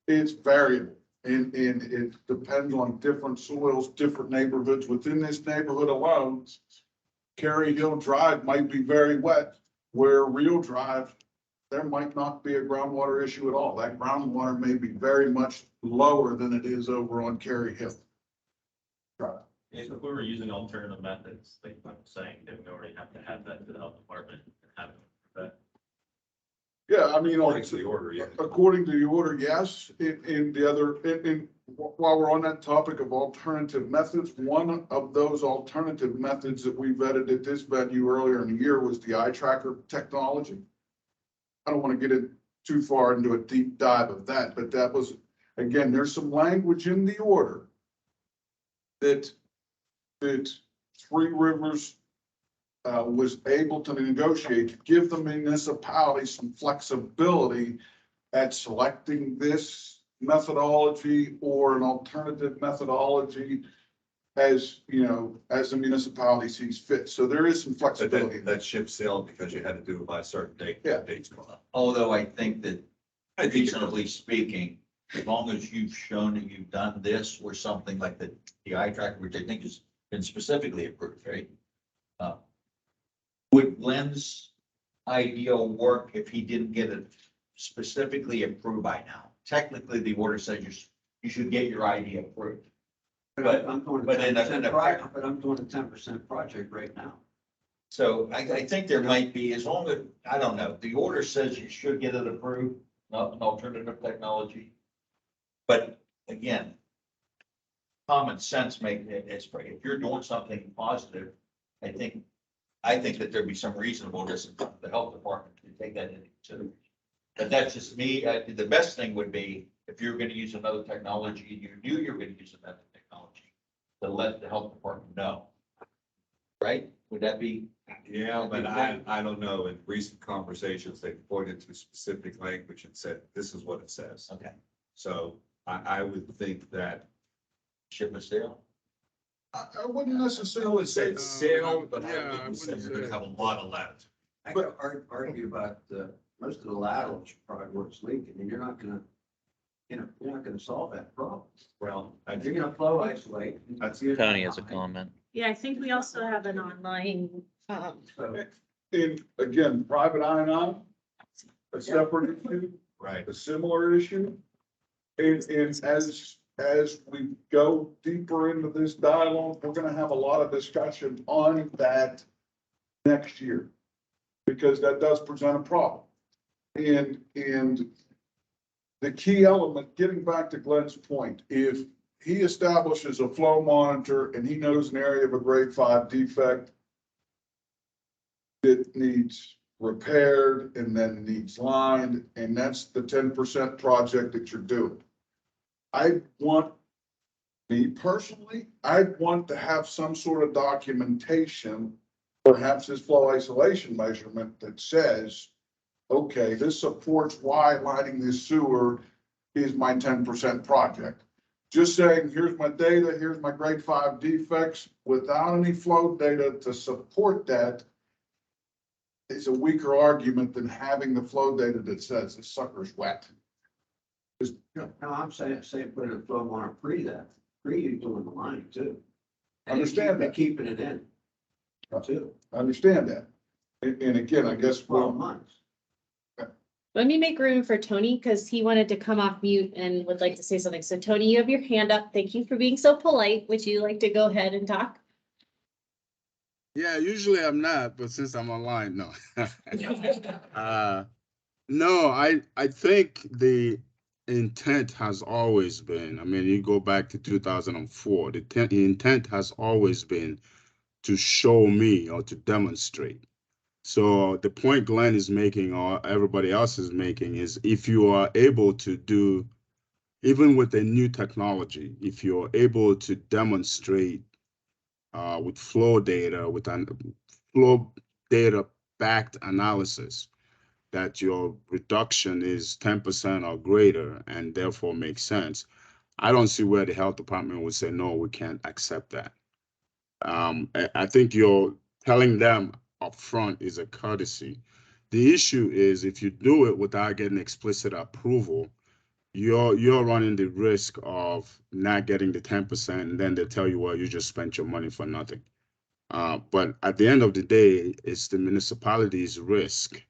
It's variable, and it depends on different soils, different neighborhoods. Within this neighborhood alone, Cary Hill Drive might be very wet, where Real Drive, there might not be a groundwater issue at all. That groundwater may be very much lower than it is over on Cary Hill. If we were using alternative methods, like I'm saying, then we already have to have that to the health department and have it. Yeah, I mean, According to the order, yeah. according to the order, yes. In the other, while we're on that topic of alternative methods, one of those alternative methods that we vetted at this venue earlier in the year was the eye tracker technology. I don't want to get it too far into a deep dive of that, but that was, again, there's some language in the order that Three Rivers was able to negotiate to give the municipality some flexibility at selecting this methodology or an alternative methodology as, as the municipality sees fit. So there is some But flexibility. that ship sailed because you had to do it by a certain date. Yeah. Date's gone up. Although I think that I think you're- reasonably speaking, as long as you've shown that you've done this or something like the eye tracker, which I think has been specifically approved, right? Would Glenn's ideal work if he didn't get it specifically approved by now? Technically, the order says you should get your idea approved. But- I'm doing but a in 10% a- project, but I'm doing a 10% project right now. So I think there might be, as long as, I don't know, the order says you should get it approved, not an alternative technology. But again, common sense make it, if you're doing something positive, I think that there'd be some reasonableness in the health department to take that into consideration. But that's just me. The best thing would be if you're gonna use another technology, and you knew you were gonna use another technology, to let the health department know. Right? Would that be? Yeah, but I don't know. In recent conversations, they pointed to specific language and said, this is what it says. Okay. So I would think that. Ship is sail? I wouldn't necessarily say. Sail, but Yeah, I I wouldn't wouldn't say you're gonna say- have a lot of latitude. I could argue about, most of the laterals probably where it's leaking, and you're not gonna solve that problem. Well, I You're think gonna flow isolate. Tony has a comment. Yeah, I think we also have an online, So, And again, private I&I, a separate issue, right. a similar issue. And as we go deeper into this dialogue, we're gonna have a lot of discussion on that next year. Because that does present a problem. And the key element, getting back to Glenn's point, if he establishes a flow monitor and he knows an area of a grade 5 defect that needs repaired and then needs lined, and that's the 10% project that you're doing. Me personally, I'd want to have some sort of documentation, perhaps this flow isolation measurement that says, okay, this supports why lining this sewer is my 10% project. Just saying, here's my data, here's my grade 5 defects, without any flow data to support that, is a weaker argument than having the flow data that says the sucker's wet. no, I'm saying put in a flow monitor you're doing the line too. And Understand that. keeping it in too, I understand that. And again, I guess, 12 months. let me make room for Tony because he wanted to come off mute and would like to say something. So Tony, you have your hand up. Thank you for being so polite. Would you like to go ahead and talk? Yeah, usually I'm not, but since I'm online, no. No, I think intent has always been, I mean, you go back to 2004, the intent has always been to show me or to demonstrate. So the point Glenn is making or everybody else is making is if you are able to do, even with the new technology, if you're able to demonstrate with flow data, with an flow data backed analysis, that your reduction is 10% or greater and therefore makes sense, I don't see where the health department would say, no, we can't accept that. I think you're telling them upfront is a courtesy. The issue is if you do it without getting explicit approval, you're running the risk of not getting the 10%, and then they tell you, well, you just spent your money for nothing. But at the end of the day, it's the municipality's risk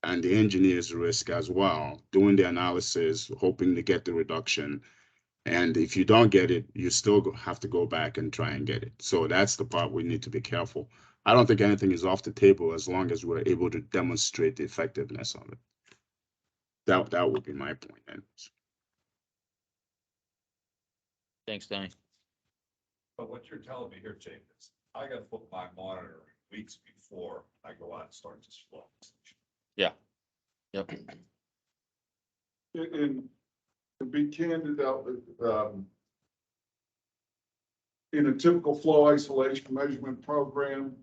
and the engineer's risk as well, doing the analysis, hoping to get the reduction. And if you don't get it, you still have to go back and try and get it. So that's the part we need to be careful. I don't think anything is off the table as long as we're able to demonstrate the effectiveness of it. That would be my point. Thanks, Tony. But what you're telling me here, Jake, is I gotta put my monitor weeks before I go out and start this flow. Yep. And to be candid, in a typical flow isolation measurement program,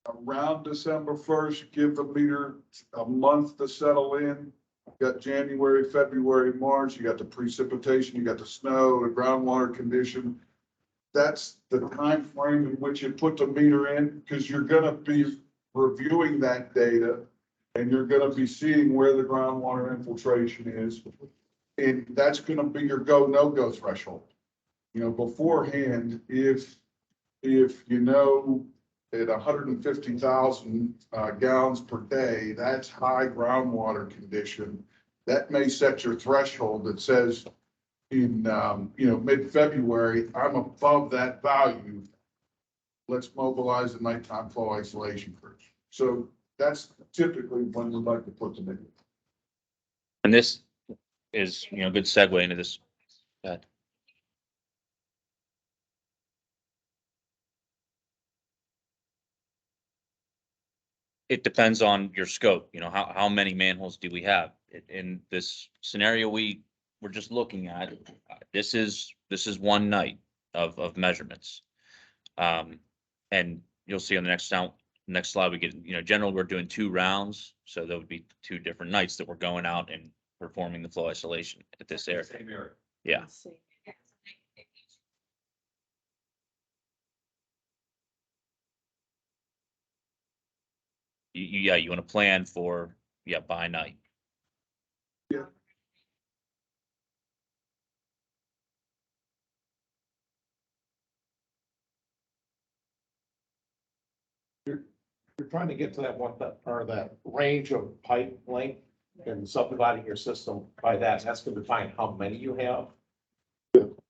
around December 1st, give the meter a month to settle in. You got January, February, March, you got the precipitation, you got the snow, the groundwater condition. That's the time frame in which you put the meter in, because you're gonna be reviewing that data and you're gonna be seeing where the groundwater infiltration is. And that's gonna be your go, no-go threshold. You know, beforehand, if you know at 150,000 gallons per day, that's high groundwater condition, that may set your threshold that says in, mid-February, I'm above that value. Let's mobilize the nighttime flow isolation crews. So that's typically when we'd like to put them in. And this is, good segue into this. Go ahead. It depends on your scope, how many manholes do we have? In this scenario we're just looking at, this is one night of measurements. And you'll see on the next slide, we get, generally we're doing 2 rounds. So there would be 2 different nights that we're going out and performing the flow isolation at this area. Same area. Yeah. You want to plan for, by night. Yeah. You're trying to get to that one, or that range of pipe length and subdividing your system by that. That's going to define how many you have.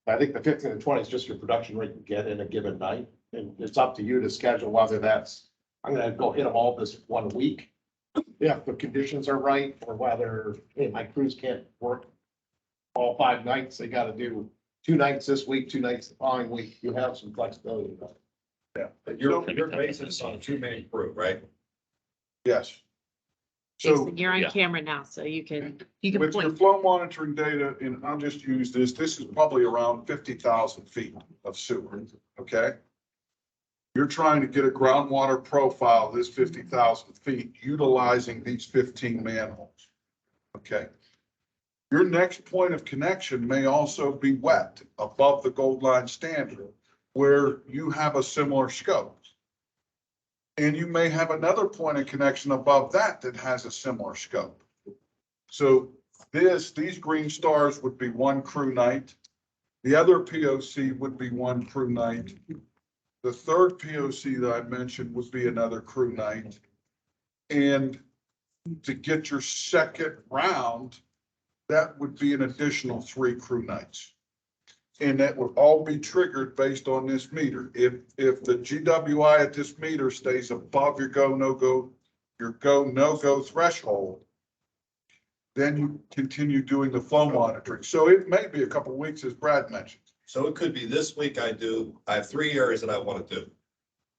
I think the 15 to 20 is just your production rate you get in a given night. And it's up to you to schedule whether that's, I'm going to go hit them all this one week. If the conditions are right, or whether, hey, my crews can't work all 5 nights. They got to do 2 nights this week, 2 nights the following week. You have some flexibility about it. Yeah, but you're basing this on a 2-man crew, right? Yes. So Jason, you're on Yeah. camera now, so you can with your point. flow monitoring data, and I'll just use this is probably around 50,000 feet of sewer, okay? You're trying to get a groundwater profile of this 50,000 feet utilizing these 15 manholes, okay? Your next point of connection may also be wet above the gold line standard, where you have a similar scope. And you may have another point of connection above that has a similar scope. So these green stars would be 1 crew night. The other POC would be 1 crew night. The third POC that I mentioned would be another crew night. And to get your second round, that would be an additional 3 crew nights. And that would all be triggered based on this meter. If the GWI at this meter stays above your go, no go threshold, then you continue doing the flow monitoring. So it may be a couple of weeks, as Brad mentioned. So it could be this week I have 3 areas that I want to do.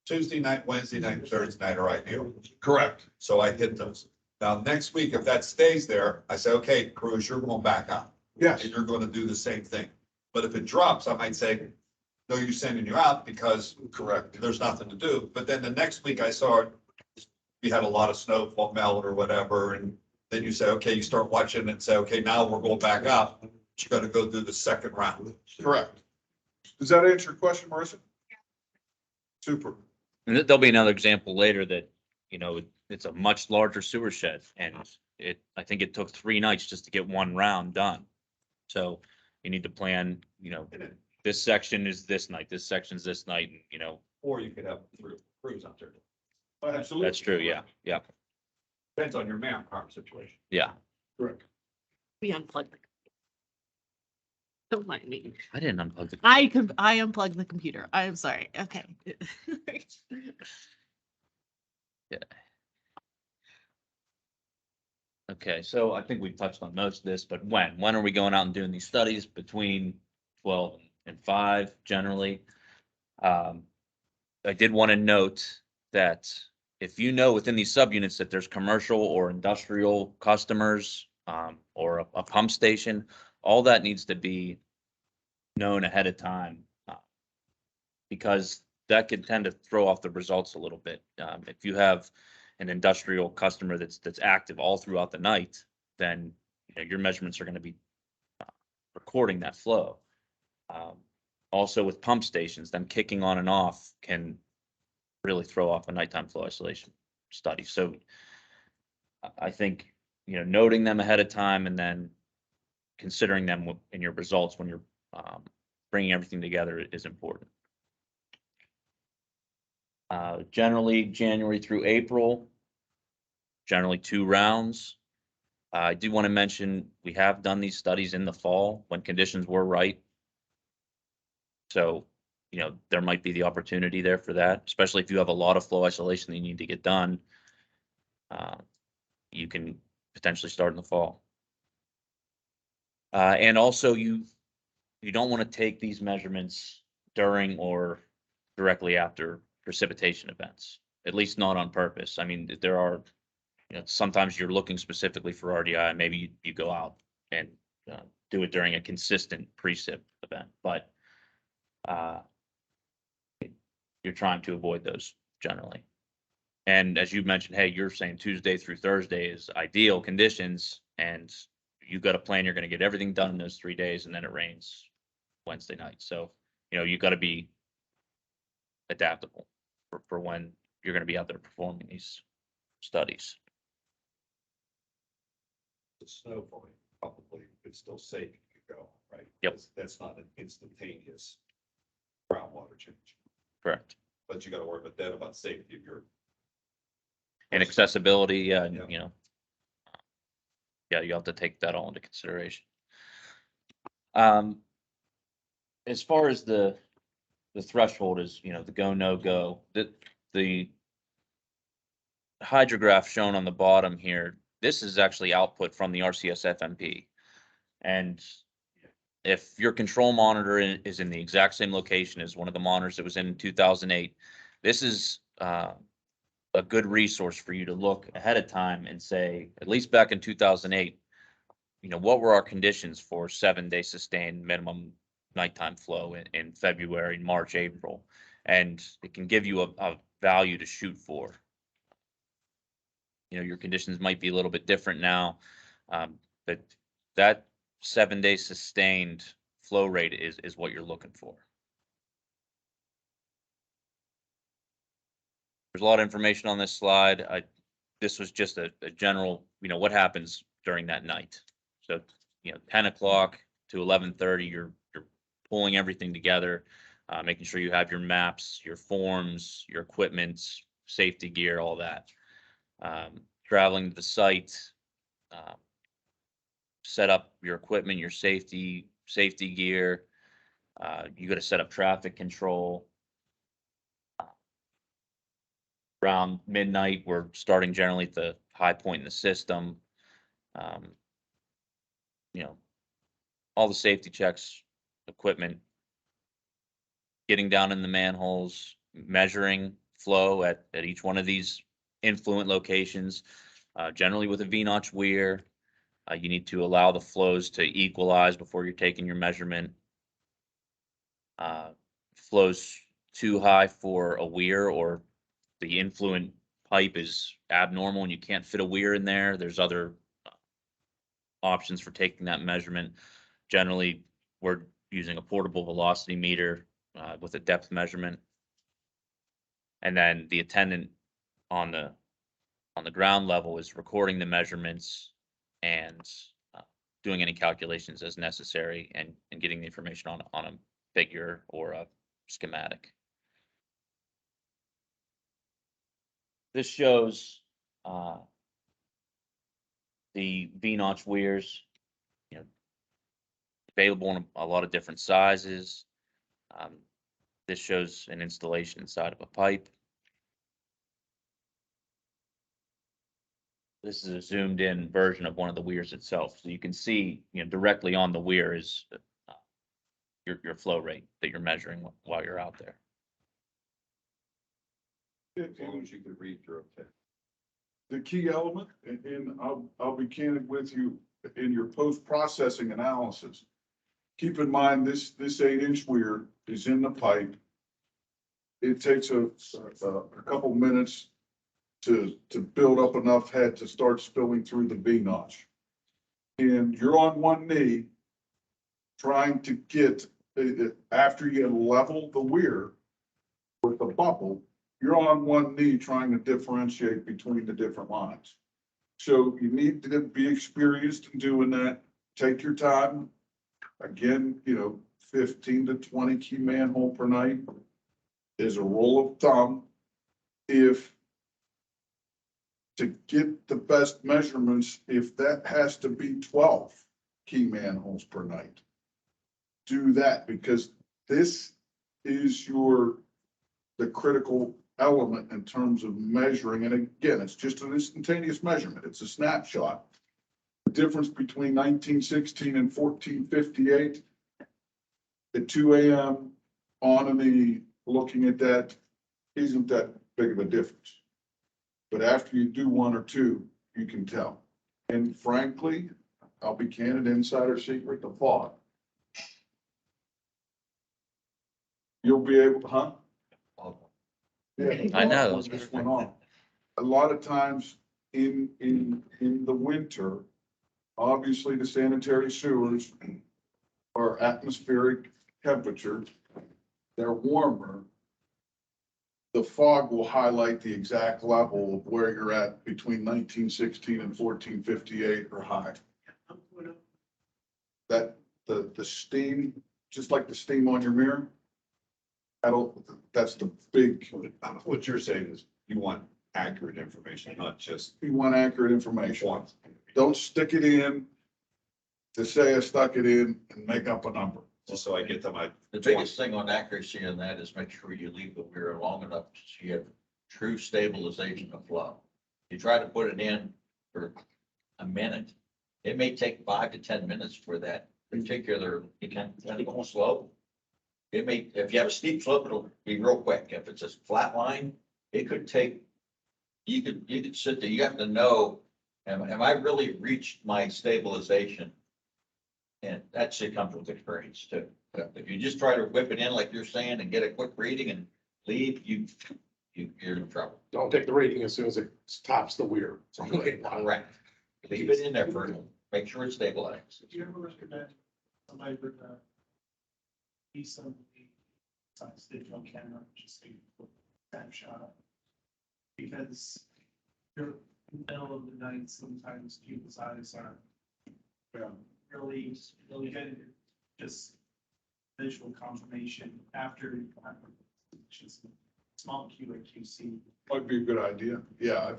Tuesday night, Wednesday night, Thursday night are ideal. Correct. So I hit those. Now, next week, if that stays there, I say, okay, Cruz, you're going back out. Yes, And you're going to do the same thing. But if it drops, I might say, no, you're sending you out because correct. there's nothing to do. But then the next week I saw it, we had a lot of snow melt or whatever. And then you say, okay, you start watching and say, okay, now we're going back out. But you got to go do the second round. Correct. Does that answer your question, Marissa? Super. And there'll be another example later that, you know, it's a much larger sewer shed and I think it took 3 nights just to get 1 round done. So you need to plan, you know, this section is this night, this section's this night, and, you know. Or you could have through crews out there. Absolutely. That's true, yeah, yeah, Depends on your manpower situation. yeah. Correct. We unplugged the. Don't mind me. I didn't unplug the. I unplugged the computer. I am sorry. Okay. Okay, so I think we've touched on most of this, but when are we going out and doing these studies between 12 and 5 generally? I did want to note that if you know within these subunits that there's commercial or industrial customers, or a pump station, all that needs to be known ahead of time. Because that could tend to throw off the results a little bit. If you have an industrial customer that's active all throughout the night, then you know, your measurements are going to be recording that flow. Also with pump stations, them kicking on and off can really throw off a nighttime flow isolation study. So I think, you know, noting them ahead of time and then considering them in your results when you're bringing everything together is important. Generally January through April, generally 2 rounds. I do want to mention we have done these studies in the fall when conditions were right. So, you know, there might be the opportunity there for that, especially if you have a lot of flow isolation that you need to get done. You can potentially start in the fall. And also you don't want to take these measurements during or directly after precipitation events, at least not on purpose. I mean, there are, you know, sometimes you're looking specifically for RDI, maybe you go out and do it during a consistent precip event, but you're trying to avoid those generally. And as you mentioned, hey, you're saying Tuesday through Thursday is ideal conditions, and you got a plan, you're going to get everything done in those 3 days, and then it rains Wednesday night. So, you know, you got to be adaptable for when you're going to be out there performing these studies. The snow volume, probably it's still safe to go, right? Yep. That's not an instantaneous groundwater change, Correct. but you got to worry about that, about safety of your. And accessibility, yeah, and, Yeah. you know, yeah, you have to take that all into consideration. As far as the threshold is, you know, the go, no go, the hydrograph shown on the bottom here, this is actually output from the RCS FMP. And if your control monitor is in the exact same location as one of the monitors that was in 2008, this is a good resource for you to look ahead of time and say, at least back in 2008, you know, what were our conditions for 7-day sustained minimum nighttime flow in February, March, April, and it can give you a value to shoot for. You know, your conditions might be a little bit different now, but that 7-day sustained flow rate is what you're looking for. There's a lot of information on this slide. This was just a general, you know, what happens during that night. So, you know, 10 o'clock to 11:30, you're pulling everything together, making sure you have your maps, your forms, your equipment, safety gear, all that. Traveling to the site, set up your equipment, your safety gear. You got to set up traffic control. Around midnight, we're starting generally at the high point in the system. you know, all the safety checks, equipment, getting down in the manholes, measuring flow at each one of these influent locations, generally with a V-notch weir. You need to allow the flows to equalize before you're taking your measurement. Flows too high for a weir, or the influent pipe is abnormal and you can't fit a weir in there, there's other options for taking that measurement. Generally, we're using a portable velocity meter with a depth measurement. And then the attendant on the ground level is recording the measurements and doing any calculations as necessary, and getting the information on a figure or a schematic. This shows the V-notch weirs, you know, available in a lot of different sizes. This shows an installation inside of a pipe. This is a zoomed in version of one of the weirs itself. So you can see, you know, directly on the weir is your flow rate that you're measuring while you're out there. As long as you can read, you're okay. The key element, and I'll be candid with you, in your post-processing analysis, keep in mind this 8-inch weir is in the pipe. It takes a couple minutes to build up enough head to start spilling through the V-notch. And you're on one knee trying to get, after you level the weir with the bubble, you're on one knee trying to differentiate between the different lines. So you need to be experienced in doing that. Take your time. Again, 15 to 20 key manhole per night is a rule of thumb. If to get the best measurements, if that has to be 12 key manholes per night, do that, because this is the critical element in terms of measuring. And again, it's just an instantaneous measurement. It's a snapshot. The difference between 1916 and 1458 at 2 a.m. on a knee, looking at that isn't that big of a difference. But after you do one or two, you can tell. And frankly, I'll be candid, insider secret, the fog. You'll be able, huh? Yeah, I know. what just went on. A lot of times in the winter, obviously the sanitary sewers are atmospheric temperature. They're warmer. The fog will highlight the exact level of where you're at between 1916 and 1458 or high. That the steam, just like the steam on your mirror, that's the big. What you're saying is you want accurate information, not just. You want accurate information. Don't stick it in to say I stuck it in and make up a number. Just so I get them. The biggest thing on accuracy in that is make sure you leave the weir long enough so you have true stabilization of flow. You try to put it in for a minute, it may take 5 to 10 minutes for that particular, depending on slope. It may, if you have a steep slope, it'll be real quick. If it's a flat line, it could take, you could sit there, you have to know, have I really reached my stabilization? And that should come with experience too. Yeah. If you just try to whip it in like you're saying and get a quick reading and leave, you're in trouble. Don't take the reading as soon as it tops the weir. Correct. Leave it in there for, make sure it's stabilized. Do you ever recommend somebody with a piece of size digital camera, just a snapshot? Because you're in the middle of the night, sometimes people's eyes are really good, just visual confirmation after just small QAQC. Might be a good idea. Yeah.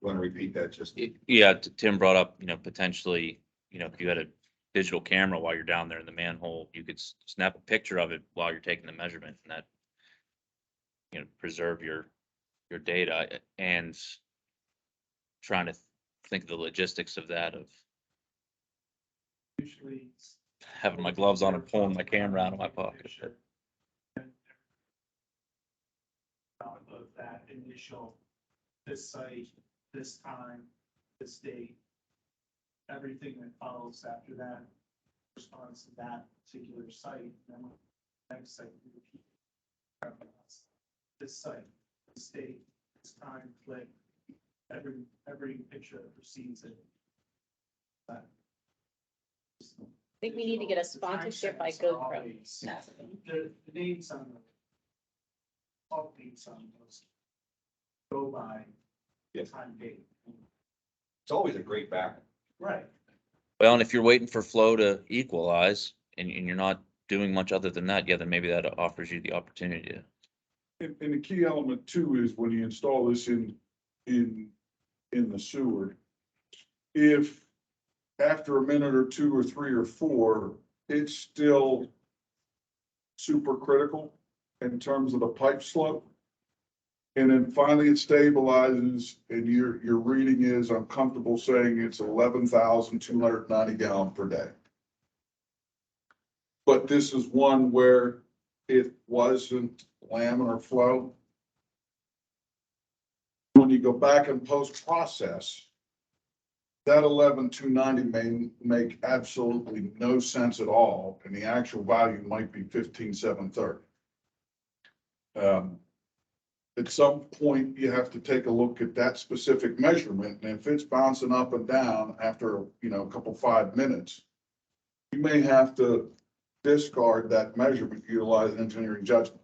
Want to repeat that just? Yeah, Tim brought up, potentially, if you had a digital camera while you're down there in the manhole, you could snap a picture of it while you're taking the measurement, and that, preserve your data. And trying to think of the logistics of that, of usually. Having my gloves on and pulling my camera out of my pocket. Out of that initial, this site, this time, this date. Everything that follows after that responds to that particular site, and then the next site. We repeat. This site, this date, this time, click, every picture that precedes it. That- I think we need to get a sponsorship by The timestamps are GoPro. always- The names on the. All names on those. Go by. Yeah. Time date. It's always a great back. Right. Well, and if you're waiting for flow to equalize and you're not doing much other than that, yeah, then maybe that offers you the opportunity to. And the key element too is when you install this in the sewer, if after a minute or two or three or four, it's still super critical in terms of the pipe slope. And then finally it stabilizes and your reading is, I'm comfortable saying it's 11,290 gallons per day. But this is one where it wasn't laminar flow. When you go back and post-process, that 11,290 may make absolutely no sense at all, and the actual value might be 15,730. At some point, you have to take a look at that specific measurement, and if it's bouncing up and down after, a couple 5 minutes, you may have to discard that measurement, utilize engineering judgment.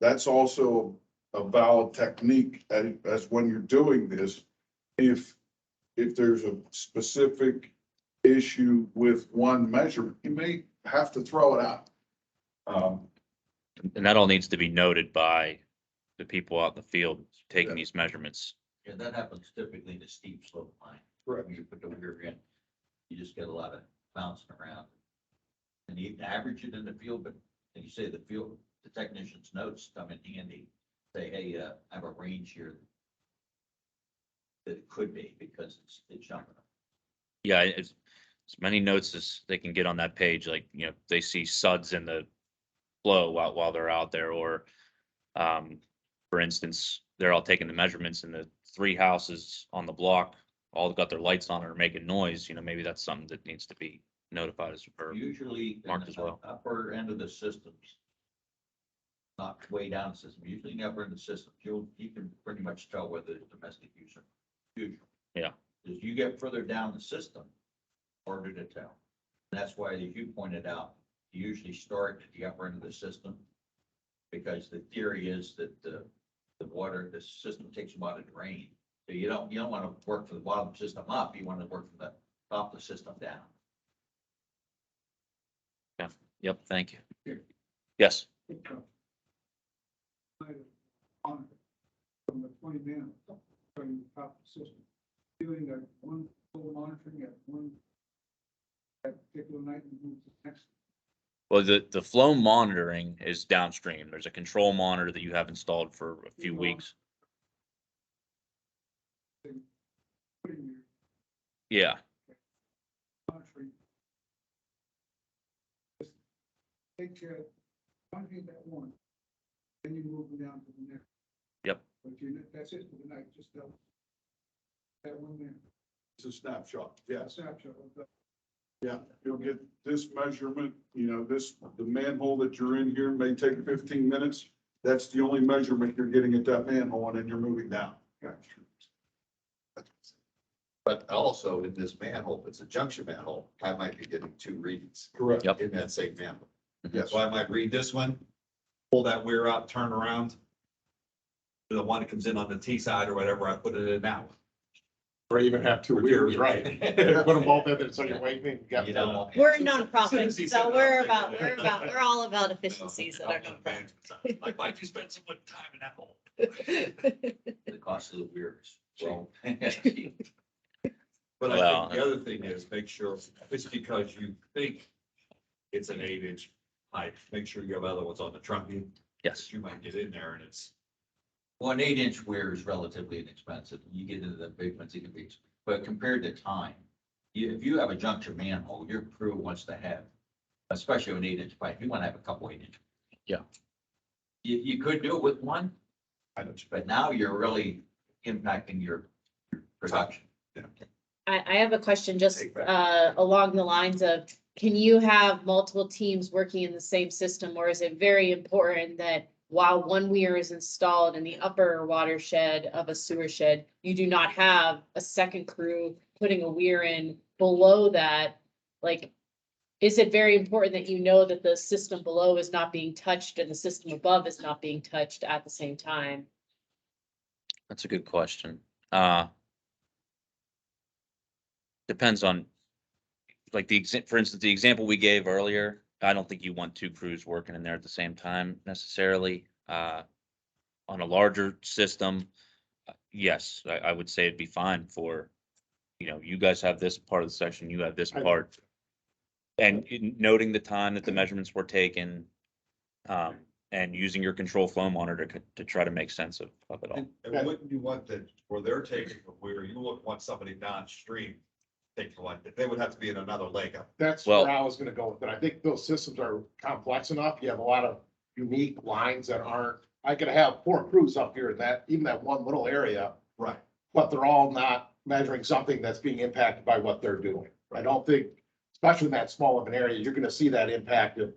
That's also a valid technique as when you're doing this. If there's a specific issue with one measurement, you may have to throw it out. And that all needs to be noted by the people out in the field taking Yeah. these measurements. Yeah, that happens typically in a steep slope line. Correct. When you put the weir in, you just get a lot of bouncing around. And you average it in the field, but and you say the technician's notes come in handy. Say, hey, I have a range here that it could be because it's jumping. Yeah, as many notes as they can get on that page, like, they see suds in the flow while they're out there, or, for instance, they're all taking the measurements and the 3 houses on the block all got their lights on and are making noise, maybe that's something that needs to be notified as, or Usually in marked as the well. upper end of the systems. Not way down the system, usually in the upper end of the system, you can pretty much tell whether it's domestic use or usual. Yeah. As you get further down the system, harder to tell. That's why, as you pointed out, you usually start at the upper end of the system. Because the theory is that the system takes a while to drain. So you don't want to work from the bottom system up, you want to work from the top of the system down. Yep, thank you. Yes. On from the 20 man, from the top of the system, doing that one full monitoring at one that particular night and move to the next. Well, the flow monitoring is downstream. There's a control monitor that you have installed for a few weeks. Putting your Yeah. monitoring. Just take care, monitor that one, then you move them down to the next. Yep. But that's it for the night, just that one there, It's a snapshot, a yes. snapshot of the. Yeah, you'll get this measurement, the manhole that you're in here may take 15 minutes. That's the only measurement you're getting at that manhole, and then you're moving down. But also in this manhole, if it's a junction manhole, I might be getting 2 readings Correct. Yep. in that same manhole. Yes. So I might read this one, pull that weir out, turn around. The one that comes in on the T side or whatever, I put it in that one. Or even have 2 weirs, right? Put them both in there, so you're waiting. You know, We're a nonprofit, so we're all about efficiencies at our nonprofit. Like, why'd you spend so much time in that hole? the cost of the weir is, well. But I Well, think the other thing is make sure, it's because you think it's an 8-inch pipe, make sure you have other ones on the trunk. Yes. You might get in there and it's, Well, an 8-inch weir is relatively inexpensive. You get into the big ones, it can be, but compared to time, if you have a junction manhole, your crew wants to have, especially an 8-inch pipe, you want to have a couple 8-inch. Yeah. You could do it with one, but now you're really impacting your production. I have a question just along the lines of, can you have multiple teams working in the same system? Or is it very important that while one weir is installed in the upper watershed of a sewer shed, you do not have a second crew putting a weir in below that? Like, is it very important that you know that the system below is not being touched and the system above is not being touched at the same time? That's a good question. Depends on, like for instance, the example we gave earlier, I don't think you want two crews working in there at the same time necessarily. On a larger system, yes, I would say it'd be fine for, you guys have this part of the section, you have this part. And noting the time that the measurements were taken, and using your control flow monitor to try to make sense of it all. And wouldn't you want that, where they're taking, where you would want somebody downstream taking like that, they would have to be in another leg up. That's Well- where I was gonna go with it. I think those systems are complex enough. You have a lot of unique lines that aren't, I could have 4 crews up here in that, even that one little area, Right. but they're all not measuring something that's being impacted by what they're doing. I don't think, especially in that small of an area, you're gonna see that impact if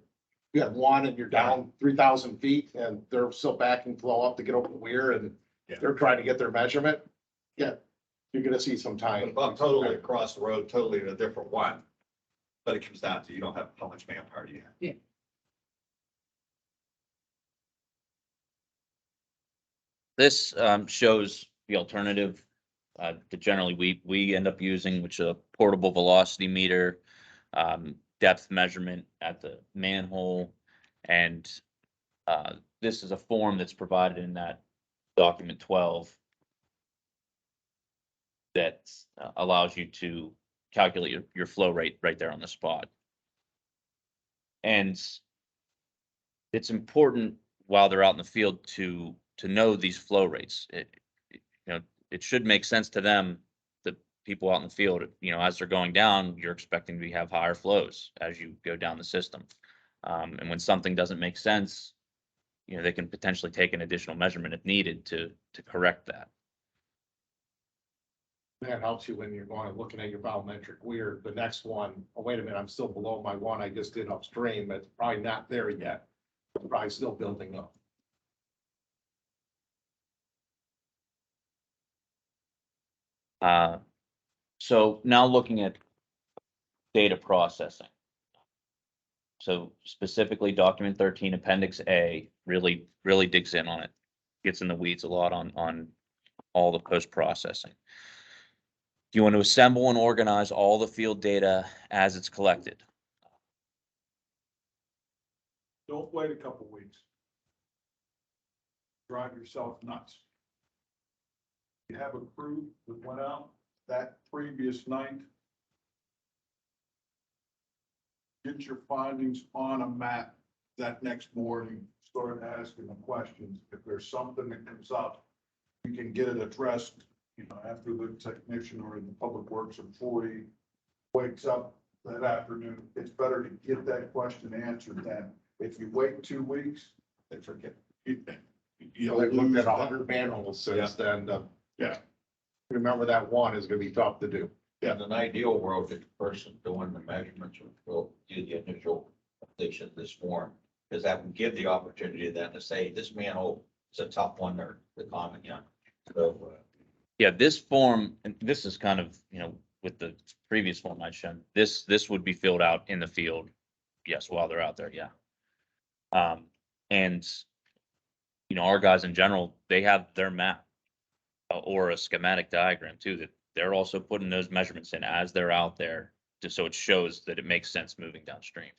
you have one and you're down 3,000 feet and they're still backing flow up to get over the weir and Yeah. they're trying to get their measurement. Yeah, you're gonna see some time. If I'm totally across the road, totally in a different one. But it comes down to, you don't have how much manpower do you have. This shows the alternative that generally we end up using, which is a portable velocity meter, depth measurement at the manhole. And this is a form that's provided in that document 12 that allows you to calculate your flow rate right there on the spot. And it's important while they're out in the field to know these flow rates. It should make sense to them, the people out in the field, as they're going down, you're expecting to have higher flows as you go down the system. And when something doesn't make sense, they can potentially take an additional measurement if needed to correct that. That helps you when you're going and looking at your volumetric weir. The next one, oh, wait a minute, I'm still below my one I just did upstream. It's probably not there yet. It's probably still building up. So now looking at data processing. So specifically document 13, appendix A really digs in on it. Gets in the weeds a lot on all the post-processing. Do you want to assemble and organize all the field data as it's collected? Don't wait a couple weeks. Drive yourself nuts. You have a crew that went out that previous night. Get your findings on a map that next morning, start asking the questions. If there's something that comes up, you can get it addressed, after the technician or the public works employee wakes up that afternoon. It's better to get that question answered than if you wait 2 weeks, they forget. They've looked at 100 manholes since then. Yeah. Remember that one is gonna be tough to do. In an ideal world, the person doing the measurements will do the initial completion of this form. Because that would give the opportunity then to say, this manhole is a tough one or the common, So, Yeah, this form, and this is kind of, with the previous form I'd shown, this would be filled out in the field. Yes, while they're out there, yeah. And, our guys in general, they have their map or a schematic diagram too, that they're also putting those measurements in as they're out there, just so it shows that it makes sense moving downstream.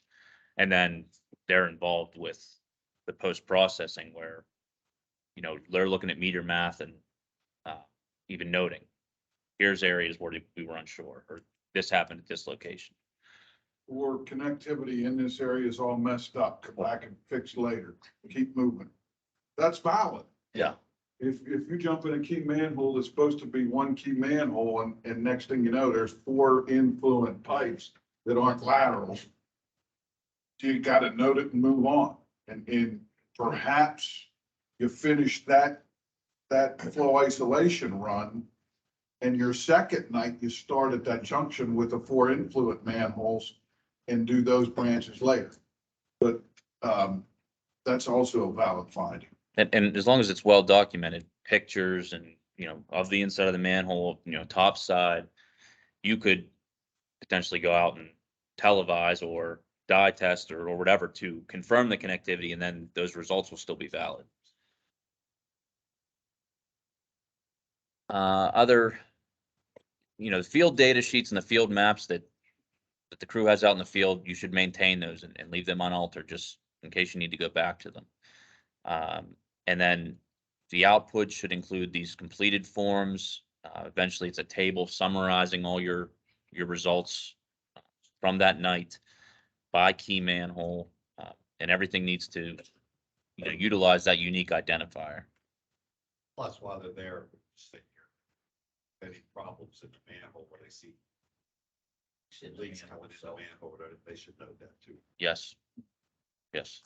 And then they're involved with the post-processing where, they're looking at meter math and even noting, here's areas where we were unsure, or this happened at this location. Or connectivity in this area is all messed up. Come back and fix later. Keep moving. That's valid. Yeah. If you jump in a key manhole, it's supposed to be one key manhole and next thing you know, there's 4 influent pipes that aren't laterals. You gotta note it and move on. And perhaps you finish that flow isolation run. And your second night, you start at that junction with the 4 influent manholes and do those branches later. But, that's also a valid finding. And as long as it's well documented, pictures and, you know, of the inside of the manhole, you know, top side, you could potentially go out and televise or dye test or whatever to confirm the connectivity, and then those results will still be valid. Other, you know, the field data sheets and the field maps that the crew has out in the field, you should maintain those and leave them unaltered just in case you need to go back to them. And then the output should include these completed forms. Eventually, it's a table summarizing all your results from that night by key manhole, and everything needs to, you know, utilize that unique identifier. Plus, while they're there, sitting here, any problems in the manhole where they see leaks coming in the manhole, they should know that too. Yes. Yes.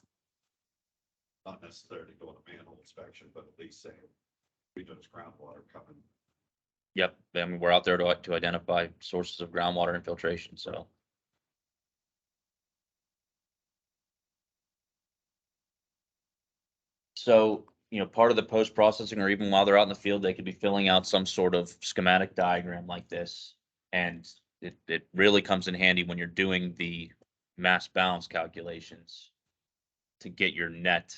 Not necessarily doing a manhole inspection, but at least saying, we know it's groundwater coming. Yep. I mean, we're out there to identify sources of groundwater infiltration. So. So, you know, part of the post-processing, or even while they're out in the field, they could be filling out some sort of schematic diagram like this. And it really comes in handy when you're doing the mass balance calculations to get your net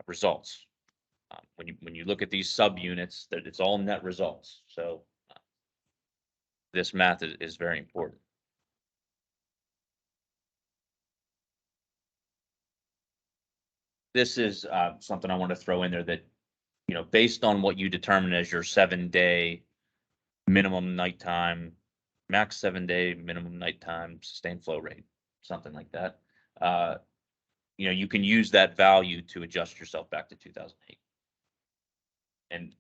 results. When you look at these subunits, that it's all net results. So this math is very important. This is something I want to throw in there that, you know, based on what you determine as your 7-day minimum nighttime, max 7-day minimum nighttime sustained flow rate, something like that. You know, you can use that value to adjust yourself back to 2008. And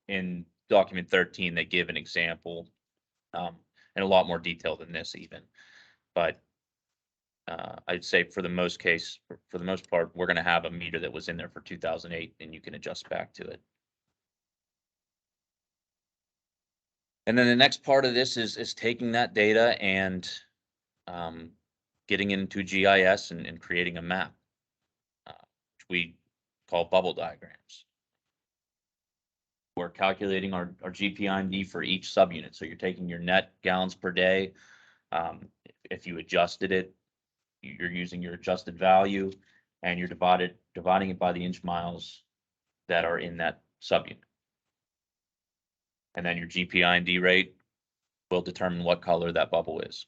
in document 13, they give an example, in a lot more detail than this even. But I'd say for the most part, we're going to have a meter that was in there for 2008, and you can adjust back to it. And then the next part of this is taking that data and getting into GIS and creating a map, which we call bubble diagrams. We're calculating our GPIMD for each subunit. So you're taking your net gallons per day. If you adjusted it, you're using your adjusted value, and you're dividing it by the inch miles that are in that subunit. And then your GPIMD rate will determine what color that bubble is.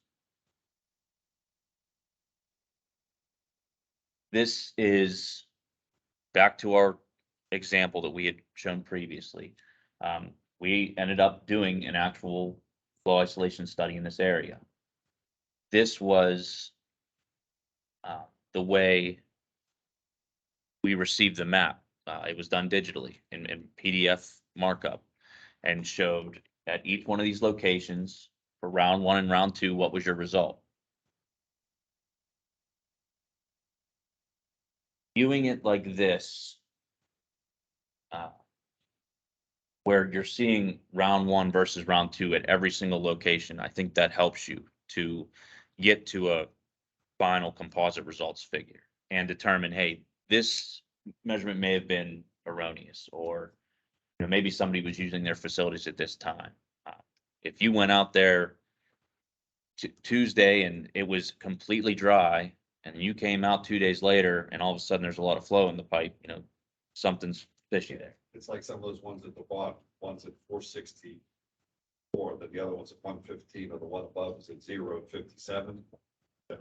This is back to our example that we had shown previously. We ended up doing an actual flow isolation study in this area. This was the way we received the map. It was done digitally in PDF markup, and showed at each one of these locations for round 1 and round 2, what was your result. Viewing it like this, where you're seeing round 1 versus round 2 at every single location, I think that helps you to get to a final composite results figure and determine, hey, this measurement may have been erroneous, or, you know, maybe somebody was using their facilities at this time. If you went out there Tuesday and it was completely dry, and you came out 2 days later and all of a sudden there's a lot of flow in the pipe, you know, something's fishy there. It's like some of those ones at the bottom, one's at 464, then the other one's at 115, or the one above is at 0 and 57.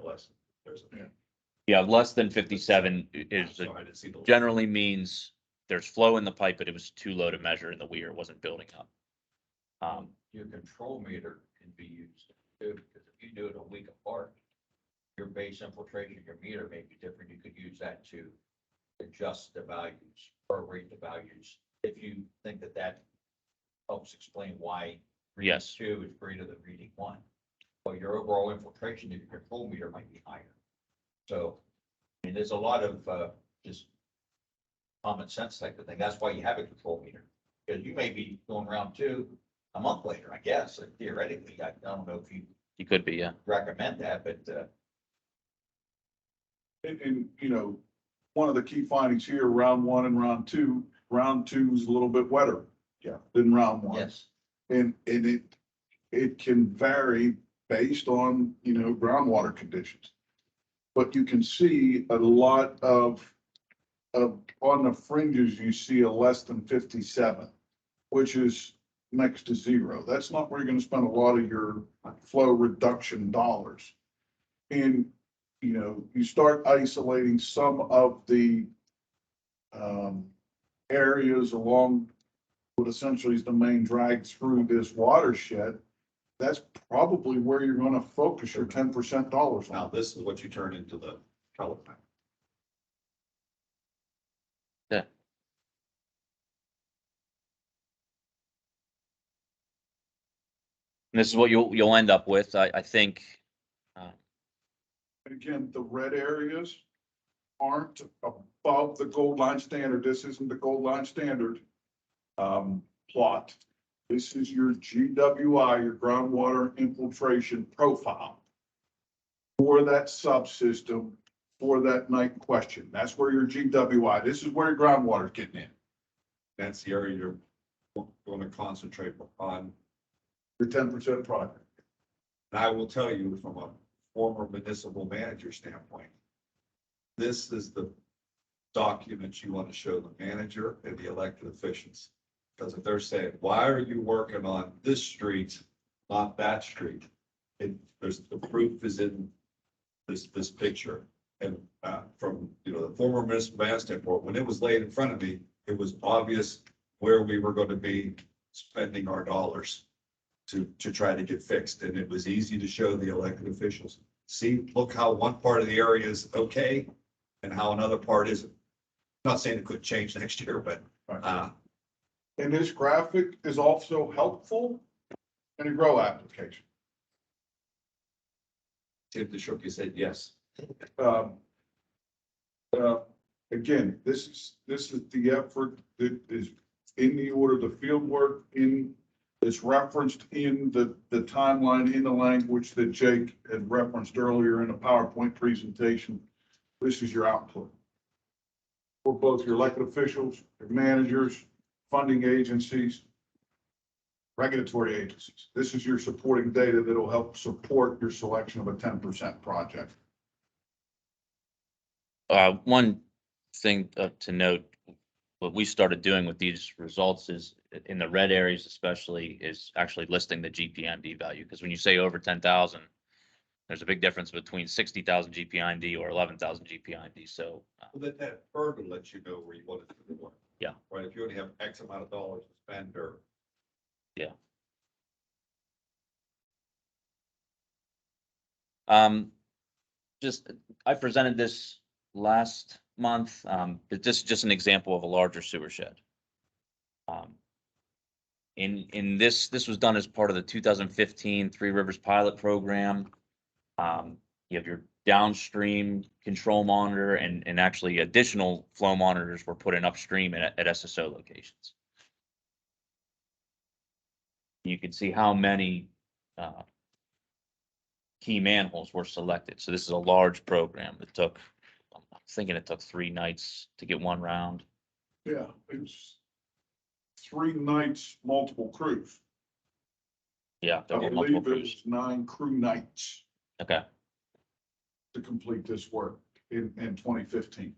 Less, there's a. Yeah, less than 57 is generally means there's flow in the pipe, but it was too low to measure and the weir wasn't building up. Your control meter can be used too, because if you do it a week apart, your base infiltration, your meter may be different. You could use that to adjust the values, or rate the values, if you think that that helps explain why reading Yes. 2 is greater than reading 1. Well, your overall infiltration of your control meter might be higher. So, I mean, there's a lot of, just common sense type of thing. That's why you have a control meter. Because you may be going round 2 a month later, I guess, theoretically. I don't know if you You could be, yeah. recommend that, but, And, you know, one of the key findings here, round 1 and round 2, round 2 is a little bit wetter. Yeah. Than round 1. yes. And it can vary based on, you know, groundwater conditions. But you can see a lot of on the fringes, you see a less than 57, which is next to 0. That's not where you're gonna spend a lot of your flow reduction dollars. And, you know, you start isolating some of the areas along what essentially is the main drag through this watershed. That's probably where you're gonna focus your 10% dollars Now, on. this is what you turn into the color map. Yeah. And this is what you'll end up with, I think. And again, the red areas aren't above the gold line standard. This isn't the gold line standard plot. This is your GWI, your groundwater infiltration profile for that subsystem for that night question. That's where your GWI, this is where your groundwater is getting in. That's the area you're going to concentrate on. Your 10% project. And I will tell you from a former municipal manager standpoint, this is the document you want to show the manager and the elected officials. Because if they're saying, why are you working on this street, not that street? There's, the proof is in this picture. And from, you know, the former municipal manager standpoint, when it was laid in front of me, it was obvious where we were going to be spending our dollars to try to get fixed. And it was easy to show the elected officials. See, look how one part of the area is okay and how another part isn't. Not saying it could change next year, but And this graphic is also helpful in a grow application. Tim DeShook said yes. Again, this is the effort that is in the order, the field work is referenced in the timeline, in the language that Jake had referenced earlier in a PowerPoint presentation. This is your output for both your elected officials, your managers, funding agencies, regulatory agencies. This is your supporting data that will help support your selection of a 10% project. One thing to note, what we started doing with these results is in the red areas especially is actually listing the GPMD value. Because when you say over 10,000, there's a big difference between 60,000 GPIMD or 11,000 GPIMD. So That hurdle lets you know where you want it to go. Yeah. Right, if you only have X amount of dollars to spend or. yeah. Just, I presented this last month, but this is just an example of a larger sewer shed. In this was done as part of the 2015 Three Rivers pilot program. You have your downstream control monitor and actually additional flow monitors were put in upstream at SSO locations. You can see how many key manholes were selected. So this is a large program that took, I'm thinking it took 3 nights to get one round. Yeah, it's 3 nights, multiple crews. Yeah, I there were believe multiple it crews. was 9 crew nights Okay. to complete this work in 2015.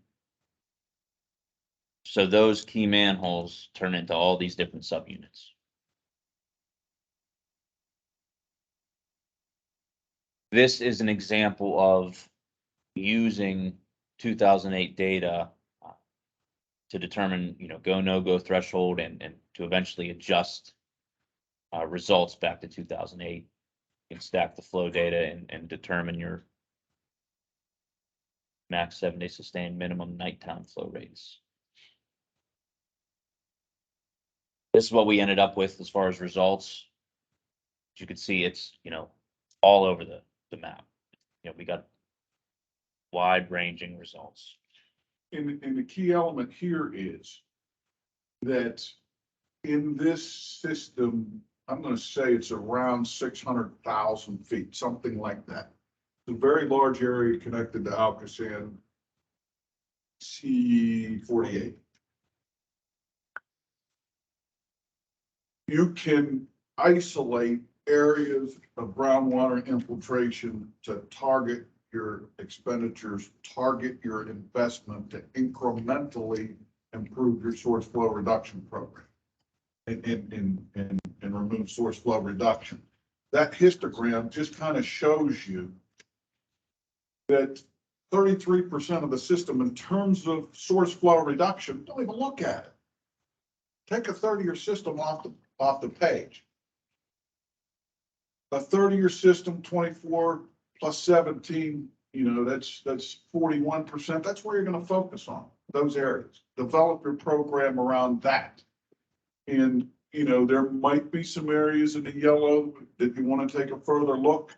So those key manholes turn into all these different subunits. This is an example of using 2008 data to determine, you know, go, no go threshold and to eventually adjust results back to 2008. You can stack the flow data and determine your max 7-day sustained minimum nighttime flow rates. This is what we ended up with as far as results. As you can see, it's, all over the map. We got wide ranging results. And the key element here is that in this system, I'm gonna say it's around 600,000 feet, something like that. It's a very large area connected to Alcosan C-48. You can isolate areas of groundwater infiltration to target your expenditures, target your investment to incrementally improve your source flow reduction program and remove source flow reduction. That histogram just kind of shows you that 33% of the system in terms of source flow reduction, don't even look at it. Take a 30-year system off the page. A 30-year system, 24 plus 17, that's 41%. That's where you're going to focus on those areas. Develop your program around that. And, there might be some areas in the yellow that you want to take a further look,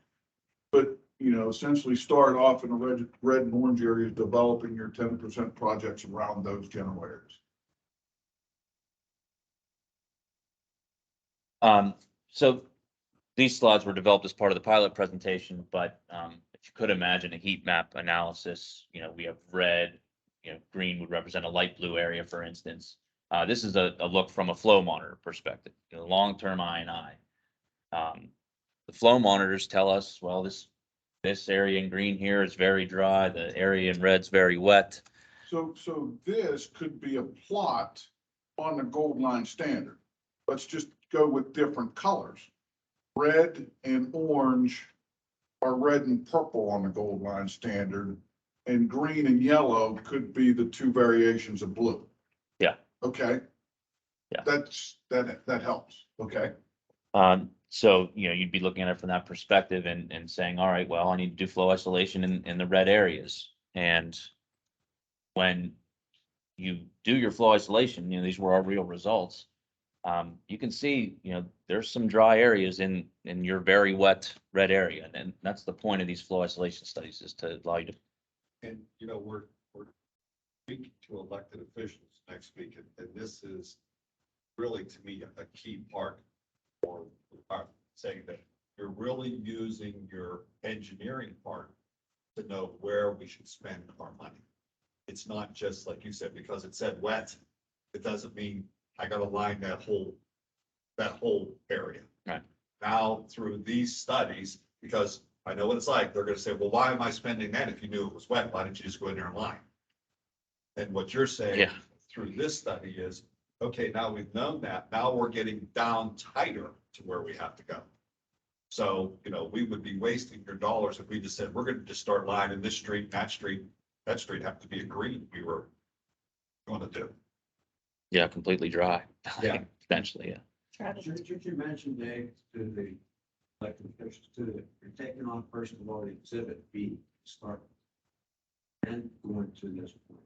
but, essentially start off in the red and orange areas, developing your 10% projects around those general areas. So these slides were developed as part of the pilot presentation, but if you could imagine a heat map analysis, we have red, green would represent a light blue area, for instance. This is a look from a flow monitor perspective, long-term I&I. The flow monitors tell us, well, this area in green here is very dry. The area in red's very wet. So this could be a plot on the gold line standard. Let's just go with different colors. Red and orange are red and purple on the gold line standard, and green and yellow could be the two variations of blue. Yeah. Okay. Yeah. That helps. Okay. So, you'd be looking at it from that perspective and saying, all right, well, I need to do flow isolation in the red areas. And when you do your flow isolation, these were our real results. You can see, there's some dry areas in your very wet red area. And that's the point of these flow isolation studies, is to allow you to. And, we're speaking to elected officials next week, and this is really, to me, a key part for saying that you're really using your engineering part to know where we should spend our money. It's not just like you said, because it said wet, it doesn't mean I gotta line that whole area. Right. Now, through these studies, because I know what it's like, they're gonna say, well, why am I spending that if you knew it was wet? Why didn't you just go in there and line? And what you're saying through this study is, okay, now we've known that, now we're getting down tighter to where we have to go. So, we would be wasting your dollars if we just said, we're gonna just start lining this street, that street have to be a green, we were going to do. Yeah, completely dry. Yeah. Eventually, yeah. Should you mention, Dave, to the elected officials too, that you're taking on first of all, exhibit B to start and going to this point.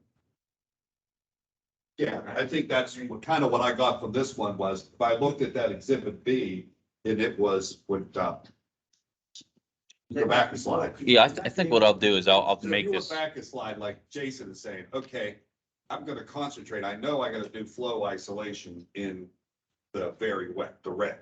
Yeah, I think that's kind of what I got from this one was, if I looked at that exhibit B, and it was with, go back a slide. Yeah, I think what I'll do is I'll So make if you this. went back a slide, like Jason is saying, okay, I'm gonna concentrate. I know I gotta do flow isolation in the very wet, the red.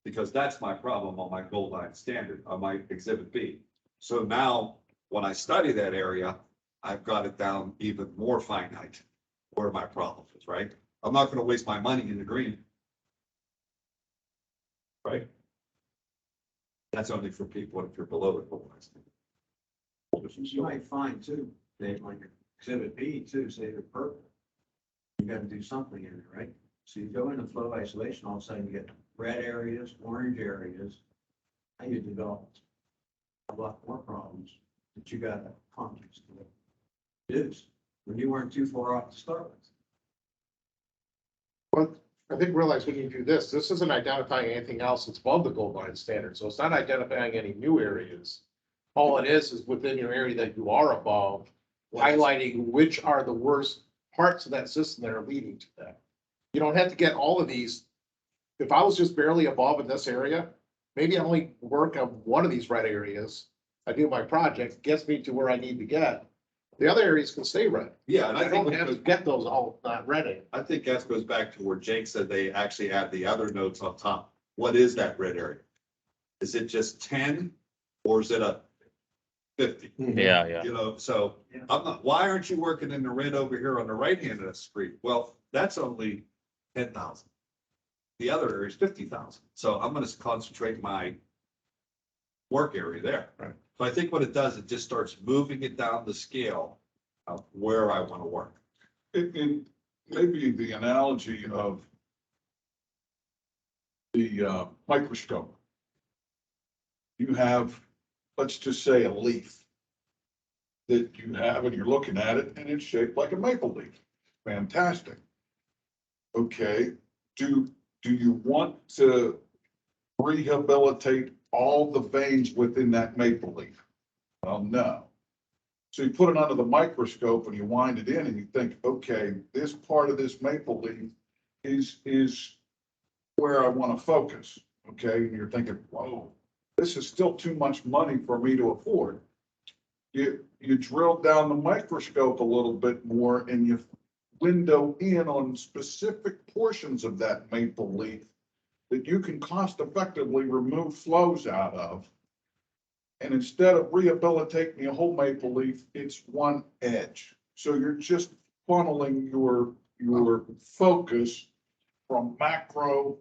Because that's my problem on my gold line standard, on my exhibit B. So now, when I study that area, I've got it down even more finite where my problem is, right? I'm not gonna waste my money in the green. Right? That's only for people if you're below the gold line standard. You might find too, Dave, on your exhibit B too, say the purple. You gotta do something in it, right? So you go into flow isolation, all of a sudden you get red areas, orange areas. Now you develop a lot more problems that you gotta context to reduce when you weren't too far off to start with. But I think realize when you do this, this isn't identifying anything else that's above the gold line standard. So it's not identifying any new areas. All it is within your area that you are above, highlighting which are the worst parts of that system that are leading to that. You don't have to get all of these. If I was just barely above in this area, maybe I only work on one of these red areas. I do my project, gets me to where I need to get. The other areas can stay red. Yeah, and I I think, don't have to get those all not red. I think that goes back to where Jake said they actually add the other notes on top. What is that red area? Is it just 10 or is it a 50? Yeah, yeah. You know, so I'm not, why aren't you working in the red over here on the right hand of the street? Well, that's only 10,000. The other area is 50,000. So I'm gonna concentrate my work area there. Right. So I think what it does, it just starts moving it down the scale of where I want to work. In maybe the analogy of the microscope. You have, let's just say, a leaf that you have and you're looking at it and it's shaped like a maple leaf. Fantastic. Okay, do you want to rehabilitate all the veins within that maple leaf? Well, no. So you put it under the microscope and you wind it in and you think, okay, this part of this maple leaf is where I want to focus. Okay, and you're thinking, whoa, this is still too much money for me to afford. You drill down the microscope a little bit more and you window in on specific portions of that maple leaf that you can cost effectively remove flows out of. And instead of rehabilitating the whole maple leaf, it's one edge. So you're just funneling your focus from macro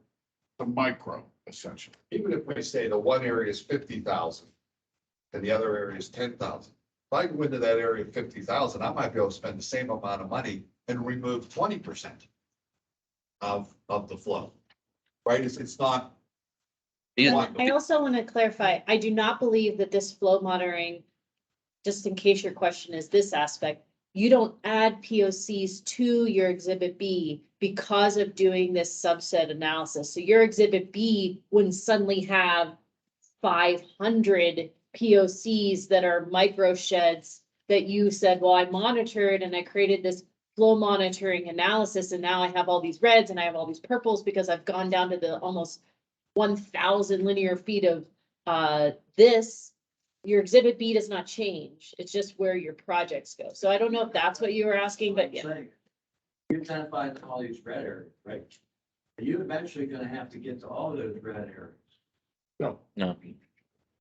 to micro, essentially. Even if we say the one area is 50,000 and the other area is 10,000. If I go into that area of 50,000, I might be able to spend the same amount of money and remove 20% of the flow. Right? It's not. I also want to clarify, I do not believe that this flow monitoring, just in case your question is this aspect, you don't add POCs to your exhibit B because of doing this subset analysis. So your exhibit B wouldn't suddenly have 500 POCs that are micro sheds that you said, well, I monitored and I created this flow monitoring analysis and now I have all these reds and I have all these purples because I've gone down to the almost 1,000 linear feet of this. Your exhibit B does not change. It's just where your projects go. So I don't know if that's what you were asking, but yeah. You identified all these red areas, right? Are you eventually gonna have to get to all those red areas? No. No.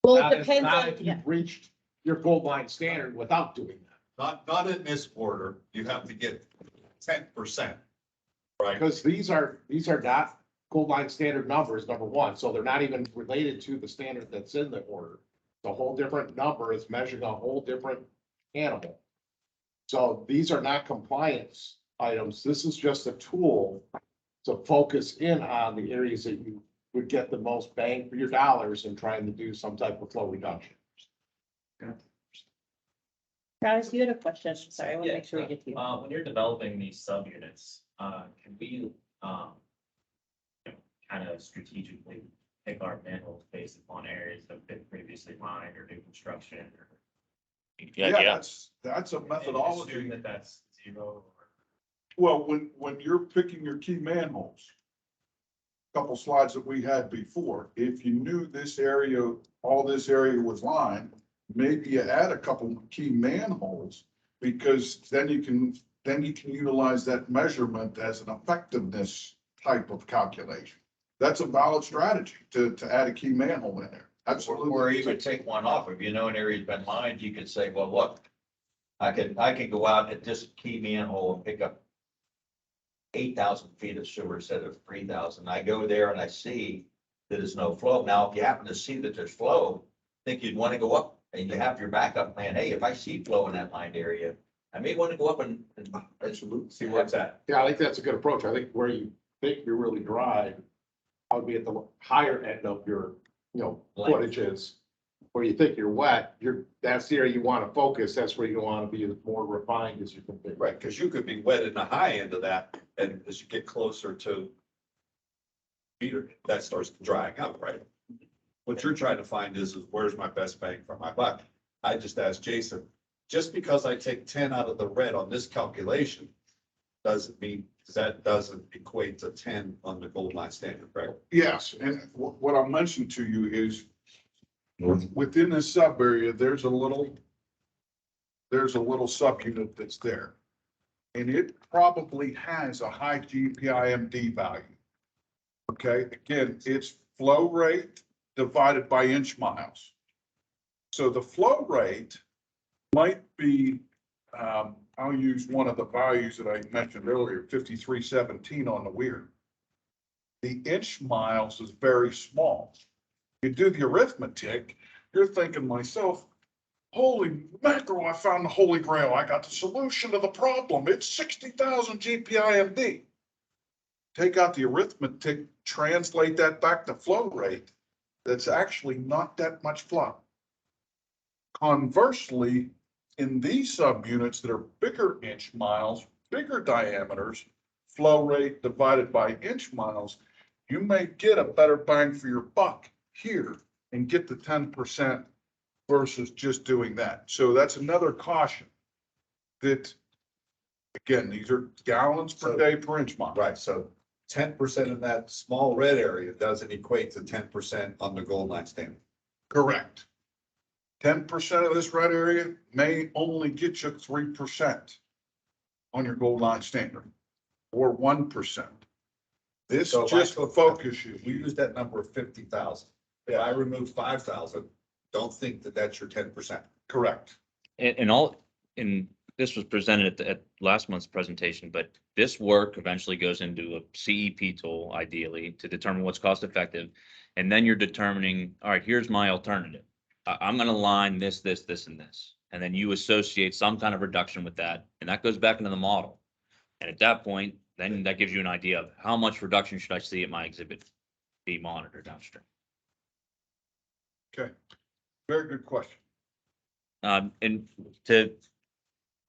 Well, Not it if, depends not on, if yeah. you've reached your gold line standard without doing that. Not in this order. You have to get 10%. Right? Because these are not gold line standard numbers, number one, so they're not even related to the standard that's in the order. It's a whole different number, it's measuring a whole different animal. So these are not compliance items, this is just a tool to focus in on the areas that you would get the most bang for your dollars in trying to do some type of flow reduction. Travis, you had a question. Sorry, I want to Yeah, make sure we get to you. When you're developing these subunits, can we, kind of strategically pick our manholes based upon areas that have been previously mined or new construction? Or Yeah. That's a and methodology. assume that that's zero? Well, when you're picking your key manholes, couple slides that we had before, if you knew this area, all this area was lined, maybe you add a couple key manholes, because then you can utilize that measurement as an effectiveness type of calculation. That's a valid strategy to add a key manhole in there. Absolutely. Or even take one off. If you know an area's been mined, you could say, well, look, I can go out at this key manhole and pick up 8,000 feet of sewer instead of 3,000. I go there and I see that there's no flow. Now, if you happen to see that there's flow, I think you'd want to go up and you have your backup plan. Hey, if I see flow in that lined area, I may want to go up and Absolutely. see where it's at. Yeah, I think that's a good approach. I think where you think you're really dry, I would be at the higher end of your, footages. Where you think you're wet, that's the area you want to focus. That's where you want to be as more refined as you can be. Right, because you could be wet in the high end of that, and as you get closer to meter, that starts drying up, right? What you're trying to find is where's my best bang for my buck? I just asked Jason, just because I take 10 out of the red on this calculation, doesn't equate to 10 on the gold line standard, right? Yes, and what I'll mention to you is within this sub area, there's a little subunit that's there. And it probably has a high GPIMD value. Okay, again, it's flow rate divided by inch miles. So the flow rate might be, I'll use one of the values that I mentioned earlier, 5317 on the weir. The inch miles is very small. You do the arithmetic, you're thinking myself, holy mackerel, I found the holy grail. I got the solution to the problem. It's 60,000 GPIMD. Take out the arithmetic, translate that back to flow rate. That's actually not that much flow. Conversely, in these subunits that are bigger inch miles, bigger diameters, flow rate divided by inch miles, you may get a better bang for your buck here and get the 10% versus just doing that. So that's another caution that, again, these are gallons per day per inch mile. Right, so 10% in that small red area doesn't equate to 10% on the gold line standard. Correct. 10% of this red area may only get you 3% on your gold line standard, or 1%. This So if I just took- focuses We you. use that number of 50,000. If I remove 5,000, don't think that that's your 10%. Correct. And this was presented at last month's presentation, but this work eventually goes into a CEP tool, ideally, to determine what's cost effective. And then you're determining, all right, here's my alternative. I'm gonna line this, and this. And then you associate some kind of reduction with that, and that goes back into the model. And at that point, then that gives you an idea of how much reduction should I see at my exhibit B monitor downstream. Okay. Very good question. And to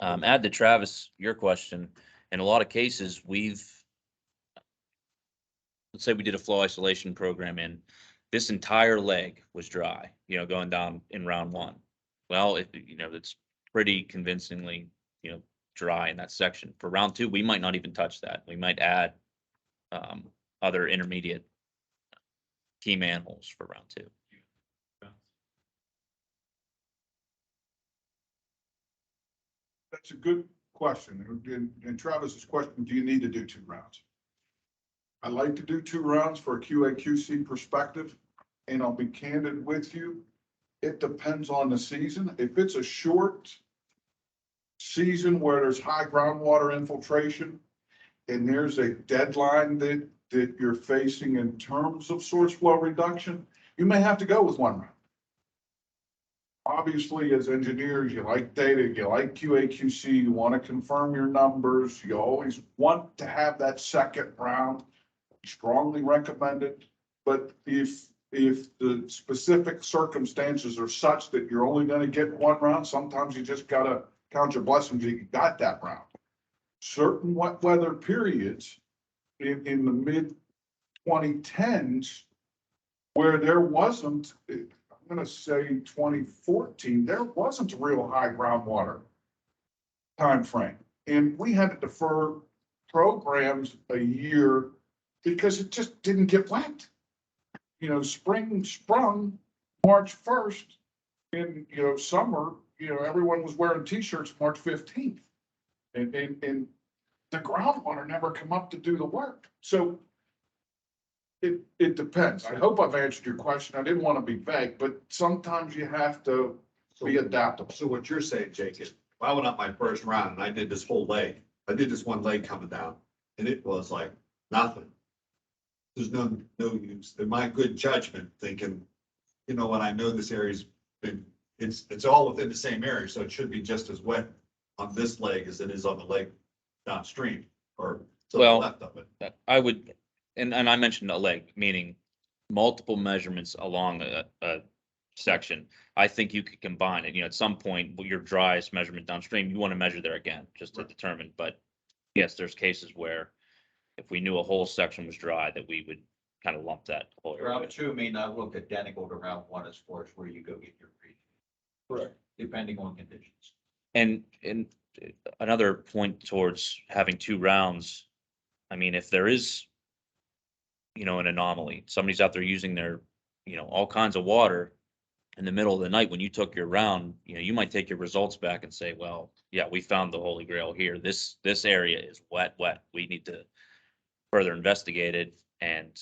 add to Travis, your question, in a lot of cases, let's say we did a flow isolation program and this entire leg was dry, going down in round one. Well, it's pretty convincingly, dry in that section. For round two, we might not even touch that. We might add other intermediate key manholes for round two. That's a good question. And Travis's question, do you need to do 2 rounds? I like to do 2 rounds for a QA/QC perspective, and I'll be candid with you. It depends on the season. If it's a short season where there's high groundwater infiltration and there's a deadline that you're facing in terms of source flow reduction, you may have to go with 1 round. Obviously, as engineers, you like data, you like QA/QC, you want to confirm your numbers. You always want to have that second round. Strongly recommend it. But if the specific circumstances are such that you're only going to get 1 round, sometimes you just got to count your blessings that you got that round. Certain wet weather periods in the mid 2010s where there wasn't, I'm going to say 2014, there wasn't a real high groundwater time frame. And we had to defer programs a year because it just didn't get wet. Spring sprung March 1st, and summer, everyone was wearing t-shirts March 15th. And the groundwater never come up to do the work. So it depends. I hope I've answered your question. I didn't want to be vague, but sometimes you have to be adaptable. So what you're saying, Jake, is if I went up my first round and I did this whole leg, I did this 1 leg coming down, and it was like nothing. There's no use. In my good judgment, thinking, what, I know this area's been, it's all within the same area, so it should be just as wet on this leg as it is on the leg downstream or to the left of it. I would, and I mentioned a leg, meaning multiple measurements along a section. I think you could combine it, at some point, your driest measurement downstream, you want to measure there again, just to determine, but yes, there's cases where if we knew a whole section was dry, that we would kind of lump that whole area. Round 2 may not look identical to round 1 as far as where you go get your read. Correct. Depending on conditions. And another point towards having 2 rounds, I mean, if there is, an anomaly, somebody's out there using their, all kinds of water in the middle of the night, when you took your round, you might take your results back and say, well, yeah, we found the Holy Grail here. This area is wet. We need to further investigate it. And,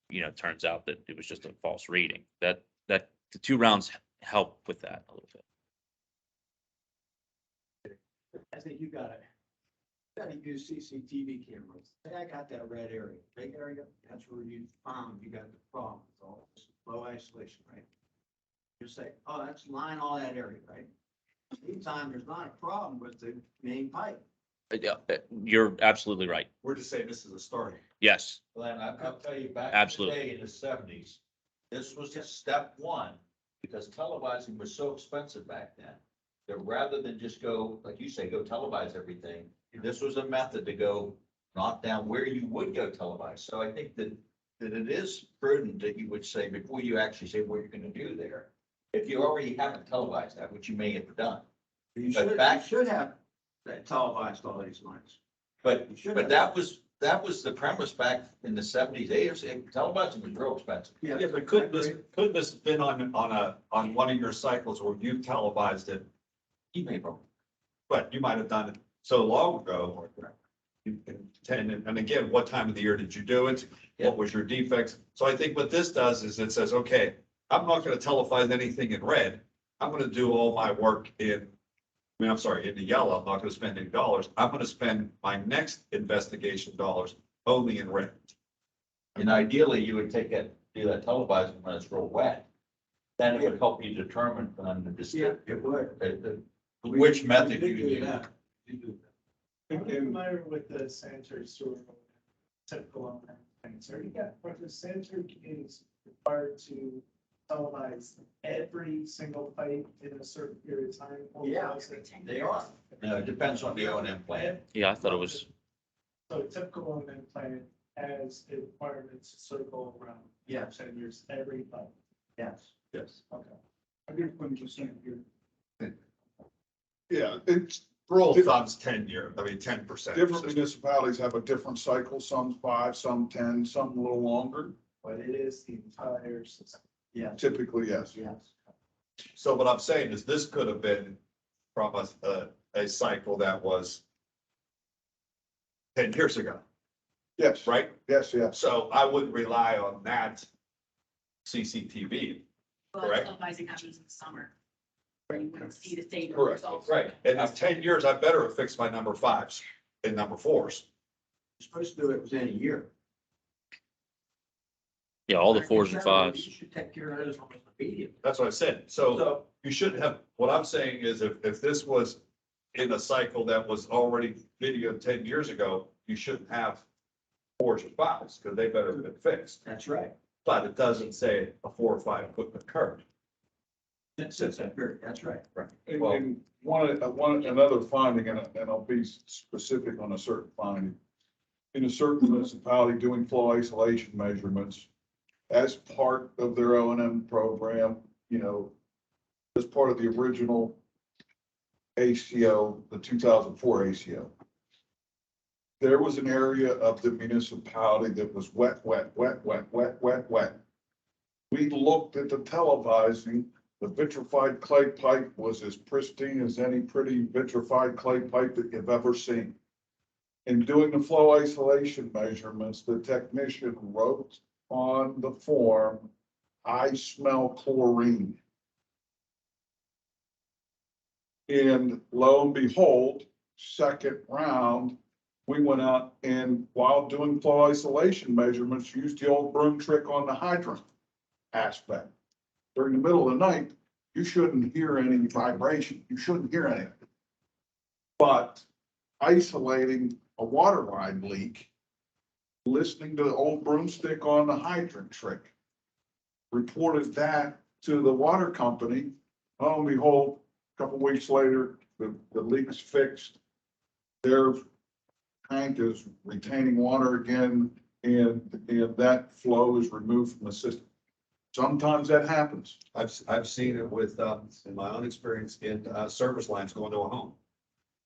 it turns out that it was just a false reading. That the 2 rounds help with that a little bit. I think you gotta use CCTV cameras. Say I got that red area, big area, that's where you found you got the problem, with all this low isolation, right? You say, oh, that's line all that area, right? Meantime, there's not a problem with the main pipe. Yeah, you're absolutely right. We're just saying this is a starting. Yes, Glenn, I'll tell you, back in the Absolutely. day in the '70s, this was just step one, because televising was so expensive back then. That rather than just go, like you say, go televise everything, this was a method to go knock down where you would go televise. So I think that it is prudent that you would say, before you actually say what you're gonna do there, if you already haven't televised that, which you may have done. You But should have that televised all these lines. But, You should but have. that was the premise back in the '70s, '80s, televising was real expensive. Yeah, but couldn't this have been on one of your cycles where you televised it? You may wrong. But you might have done it so long ago. And again, what time of the year did you do it? What was your defects? So I think what this does is it says, okay, I'm not gonna televise anything in red. I'm gonna do all my work in the yellow. I'm not gonna spend any dollars. I'm gonna spend my next investigation dollars only in red. And ideally, you would do that televising when it's real wet. Then it would help you determine on the It would. which method We you did do use. that. We did that. I'm familiar with the sanitary sewer, typical on that thing, so but the sanitary committee is required to televise every single pipe in a certain period of time. or Yeah, was it- they are. No, it depends on the O&M plan. yeah, I thought it was, So a typical O&M plan has a requirement to circle around. Yes. 10 years, every pipe. Yes. Yes. Okay. I get what you're saying here. Yeah, it's, Rule of thumb's 10-year, 10%. different municipalities have a different cycle, some 5, some 10, some a little longer. But it is the entire system. Yes. Typically, yes. Yes. So what I'm saying is this could have been from a cycle that was 10 years ago, Yes, right? yes, yes. So I wouldn't rely on that CCTV. Correct. Televising happens in the summer. Where you wouldn't see the data Correct, results. right. And in 10 years, I better have fixed my number 5s and number 4s. You're supposed to do it within a year. yeah, all the 4s and 5s. You should take care of those almost immediately. That's what I said. So So, you shouldn't have, what I'm saying is if this was in a cycle that was already videoed 10 years ago, you shouldn't have 4s or 5s because they better have been fixed. that's right. But it doesn't say a 4 or 5 equipment occurred. That's right. Right. And another finding, and I'll be specific on a certain finding. In a certain municipality doing flow isolation measurements as part of their O&M program, as part of the original ACO, the 2004 ACO. There was an area of the municipality that was wet. We looked at the televising. The vitrified clay pipe was as pristine as any pretty vitrified clay pipe that you've ever seen. In doing the flow isolation measurements, the technician wrote on the form, "I smell chlorine." And lo and behold, second round, we went out and while doing flow isolation measurements, used the old broom trick on the hydrant aspect. During the middle of the night, you shouldn't hear any vibration. You shouldn't hear anything. But isolating a water line leak, listening to the old broomstick on the hydrant trick, reported that to the water company. Lo and behold, a couple weeks later, the leak's fixed. Their tank is retaining water again, and that flow is removed from the system. Sometimes that happens. I've seen it with, in my own experience in, service lines going to a home.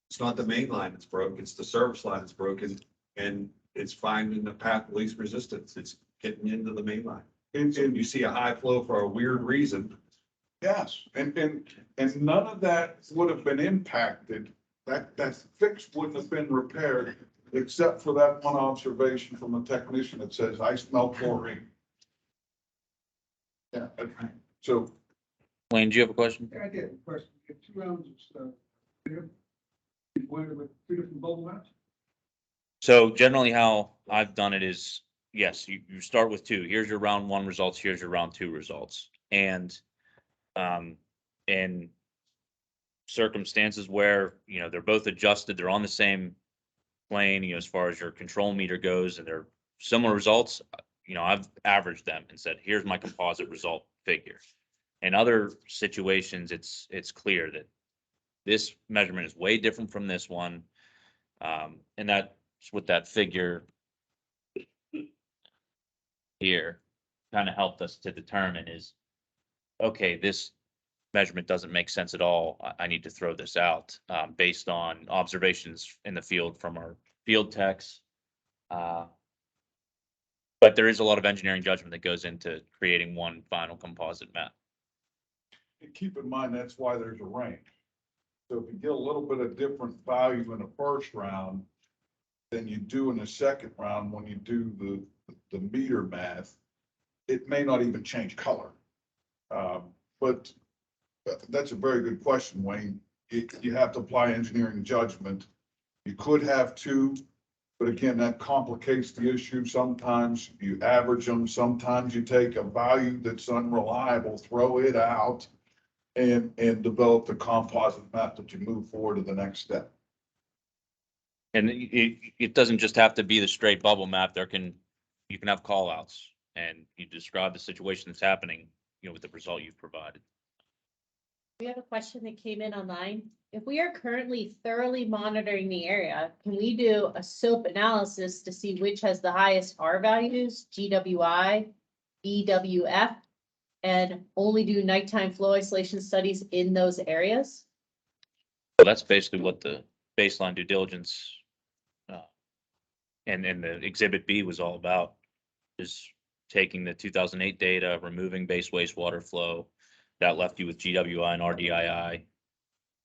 It's not the main line that's broke, it's the service line that's broken, and it's finding the path of least resistance. It's getting into the main line. And, So you see a high flow for a weird reason. yes, and none of that would have been impacted. That fix wouldn't have been repaired, except for that one observation from a technician that says, I smell chlorine. Yeah, so Wayne, do you have a question? I did, of course, we have 2 rounds of stuff. With 3 different bubble maps. So generally how I've done it is, yes, you start with 2. Here's your round 1 results, here's your round 2 results. And in circumstances where, they're both adjusted, they're on the same plane, as far as your control meter goes, and they're similar results, I've averaged them and said, here's my composite result figure. In other situations, it's clear that this measurement is way different from this one. And that's what that figure here kind of helped us to determine is, okay, this measurement doesn't make sense at all. I need to throw this out, based on observations in the field from our field techs. But there is a lot of engineering judgment that goes into creating one final composite map. and keep in mind, that's why there's a range. So if you get a little bit of different value in the first round than you do in the second round, when you do the meter math, it may not even change color. But that's a very good question, Wayne. You have to apply engineering judgment. You could have 2, but again, that complicates the issue. Sometimes you average them, sometimes you take a value that's unreliable, throw it out, and develop the composite map that you move forward to the next step. And it doesn't just have to be the straight bubble map. You can have call outs and you describe the situation that's happening, with the result you've provided. We have a question that came in online. If we are currently thoroughly monitoring the area, can we do a SOAP analysis to see which has the highest R values, GWI, EWF, and only do nighttime flow isolation studies in those areas? So that's basically what the baseline due diligence and the exhibit B was all about, is taking the 2008 data, removing base wastewater flow. That left you with GWI and RDII,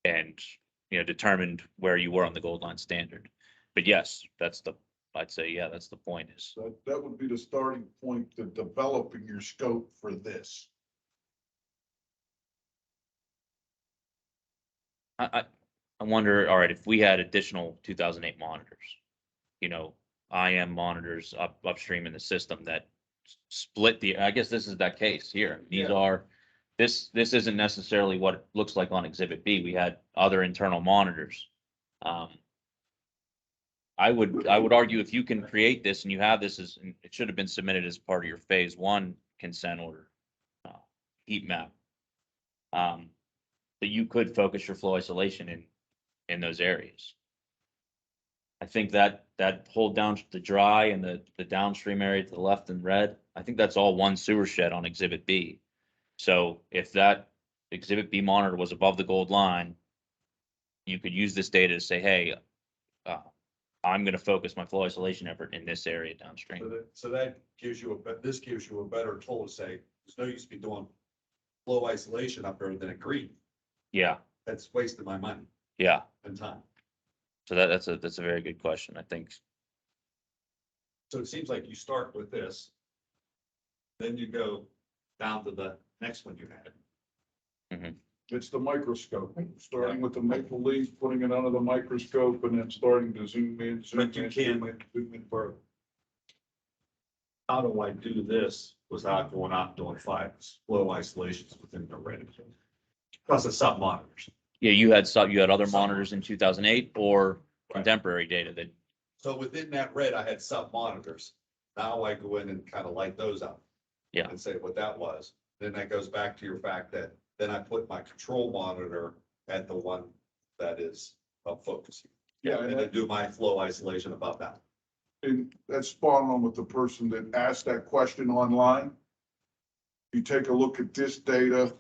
and, determined where you were on the gold line standard. But yes, I'd say, yeah, that's the point is. So that would be the starting point to developing your scope for this. I wonder, all right, if we had additional 2008 monitors, IM monitors upstream in the system that split I guess this is that case here. This isn't necessarily what it looks like on exhibit B. We had other internal monitors. I would argue if you can create this and you have this it should have been submitted as part of your phase 1 consent order, heat map. That you could focus your flow isolation in those areas. I think that whole down the dry and the downstream area to the left in red, I think that's all one sewer shed on exhibit B. So if that exhibit B monitor was above the gold line, you could use this data to say, hey, I'm going to focus my flow isolation effort in this area downstream. So that gives you this gives you a better tool to say, there's no use to be doing flow isolation up there than a green. Yeah. That's wasting my money Yeah. and time. So that's a very good question, I think. So it seems like you start with this, then you go down to the next one you had. It's the microscope, starting with the maple leaf, putting it under the microscope, and then starting to zoom in, zoom But you in, can't- zoom in further. How do I do this without going out and doing 5 flow isolations within the red? Plus the sub monitors. Yeah, you had other monitors in 2008 or contemporary data that. So within that red, I had sub monitors. Now I go in and kind of light those up. Yeah. And say what that was. Then that goes back to your fact that then I put my control monitor at the one that is up focusing. Yeah, And then do my flow isolation above that. And that's spot on with the person that asked that question online. you take a look at this data,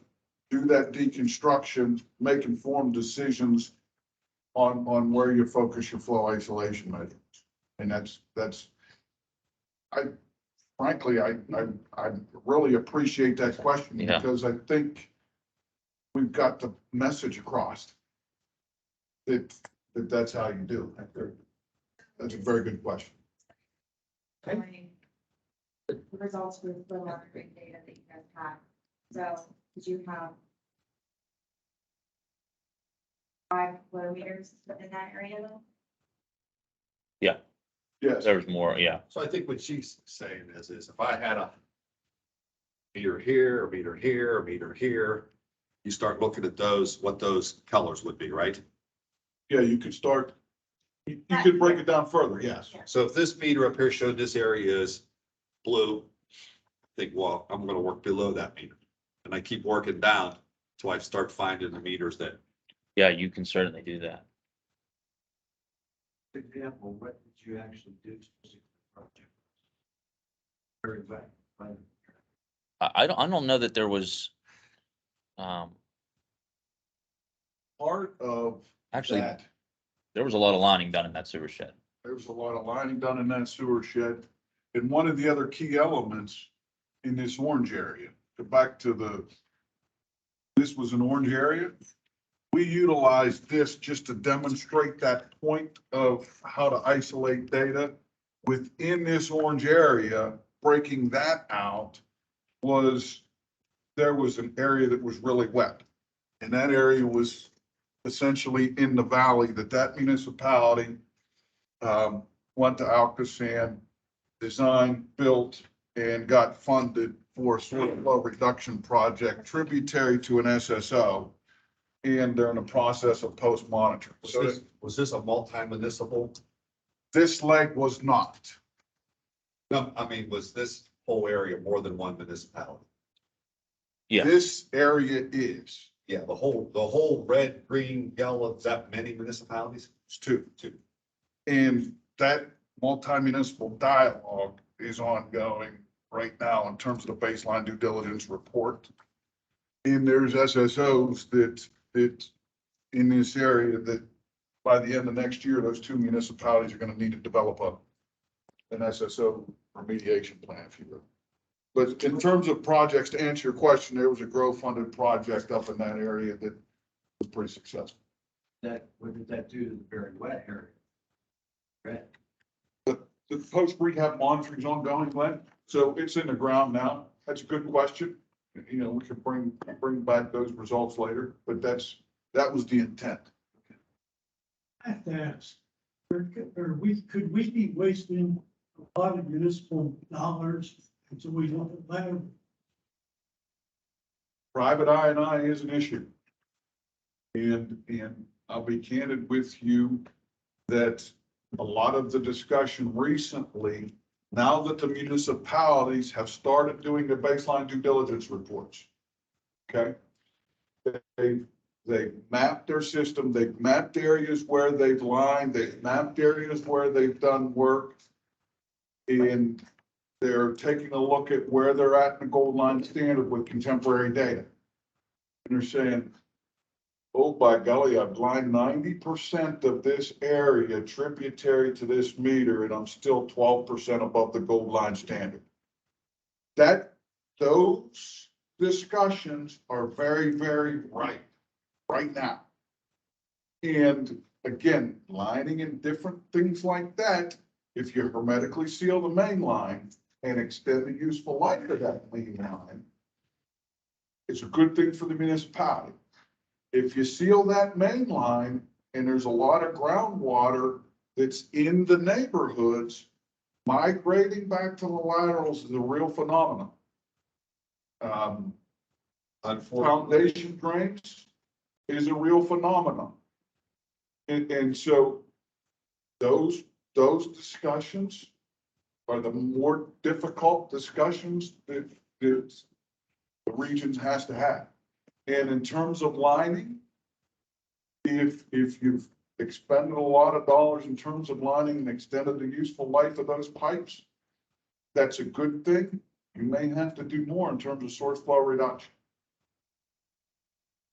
do that deconstruction, make informed decisions on where you focus your flow isolation measures. And that's, frankly, I really appreciate that question Yeah. because I think we've got the message across that's how you do it. That's a very good question. The results for the flow monitoring data that you guys had. So did you have 5 flow meters in that area though? Yes. There was more, yeah. So I think what she's saying is if I had a meter here, a meter here, a meter here, you start looking at those, what those colors would be, right? Yeah, you could start, you could break it down further, yes. So if this meter up here showed this area is blue, I think, well, I'm gonna work below that meter. And I keep working down till I start finding the meters that, Yeah, you can certainly do that. Example, what did you actually do to the project? Very back. I don't know that there was, Part of actually, that, there was a lot of lining done in that sewer shed. there was a lot of lining done in that sewer shed. And one of the other key elements in this orange area, go back to this was an orange area. We utilized this just to demonstrate that point of how to isolate data. Within this orange area, breaking that out there was an area that was really wet. And that area was essentially in the valley that municipality went to Alcoasand, designed, built, and got funded for a soil flow reduction project tributary to an SSO. And they're in the process of post-monitoring. So was this a multi-municipal? this leg was not. No, I mean, was this whole area more than one municipality? Yeah. This area is. Yeah, the whole red, green, yellow, is that many municipalities? It's two. Two. And that multi-municipal dialogue is ongoing right now in terms of the baseline due diligence report. And there's SSOs that in this area that by the end of next year, those two municipalities are going to need to develop an SSO remediation plan, if you will. But in terms of projects, to answer your question, there was a growth funded project up in that area that was pretty successful. What did that do to the very wet area? Red. The post rehab monitoring is ongoing, Glenn, so it's in the ground now. That's a good question. You know, we could bring back those results later, but that was the intent. I have to ask, could we be wasting a lot of municipal dollars until we don't let Private I&I is an issue. And I'll be candid with you that a lot of the discussion recently, now that the municipalities have started doing the baseline due diligence reports, okay? They've mapped their system, they've mapped areas where they've lined, they've mapped areas where they've done work. And they're taking a look at where they're at in the gold line standard with contemporary data. And they're saying, oh, by golly, I've lined 90% of this area tributary to this meter, and I'm still 12% above the gold line standard. Those discussions are very, very right now. And again, lining and different things like that, if you hermetically seal the main line and extend the useful life of that main line, it's a good thing for the municipality. If you seal that main line and there's a lot of groundwater that's in the neighborhoods, migrating back to the laterals is a real phenomenon. Foundation drains is a real phenomenon. And so those discussions are the more difficult discussions that the regions has to have. And in terms of lining, if you've expended a lot of dollars in terms of lining and extended the useful life of those pipes, that's a good thing. you may have to do more in terms of source flow reduction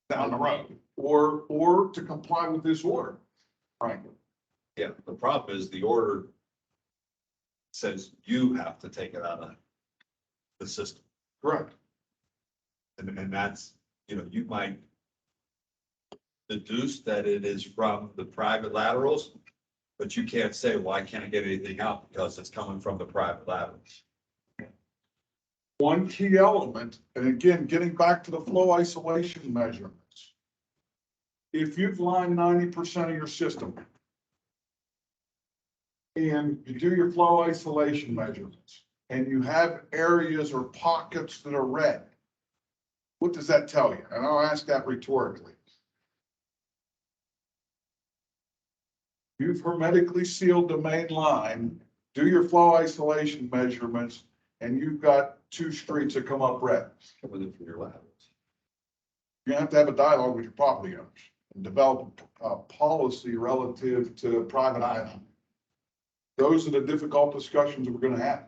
down the road, or to comply with this order, frankly. Yeah, the problem is the order says you have to take it out of the system. Correct. And that's, you might deduce that it is from the private laterals, but you can't say, well, I can't get anything out because it's coming from the private laterals. One key element, and again, getting back to the flow isolation measurements. If you've lined 90% of your system and you do your flow isolation measurements and you have areas or pockets that are red, what does that tell you? And I'll ask that rhetorically. You've hermetically sealed the main line, do your flow isolation measurements, and you've got 2 streets that come up red. Coming in from your laterals. You have to have a dialogue with your property owners and develop a policy relative to private island. Those are the difficult discussions that we're gonna have.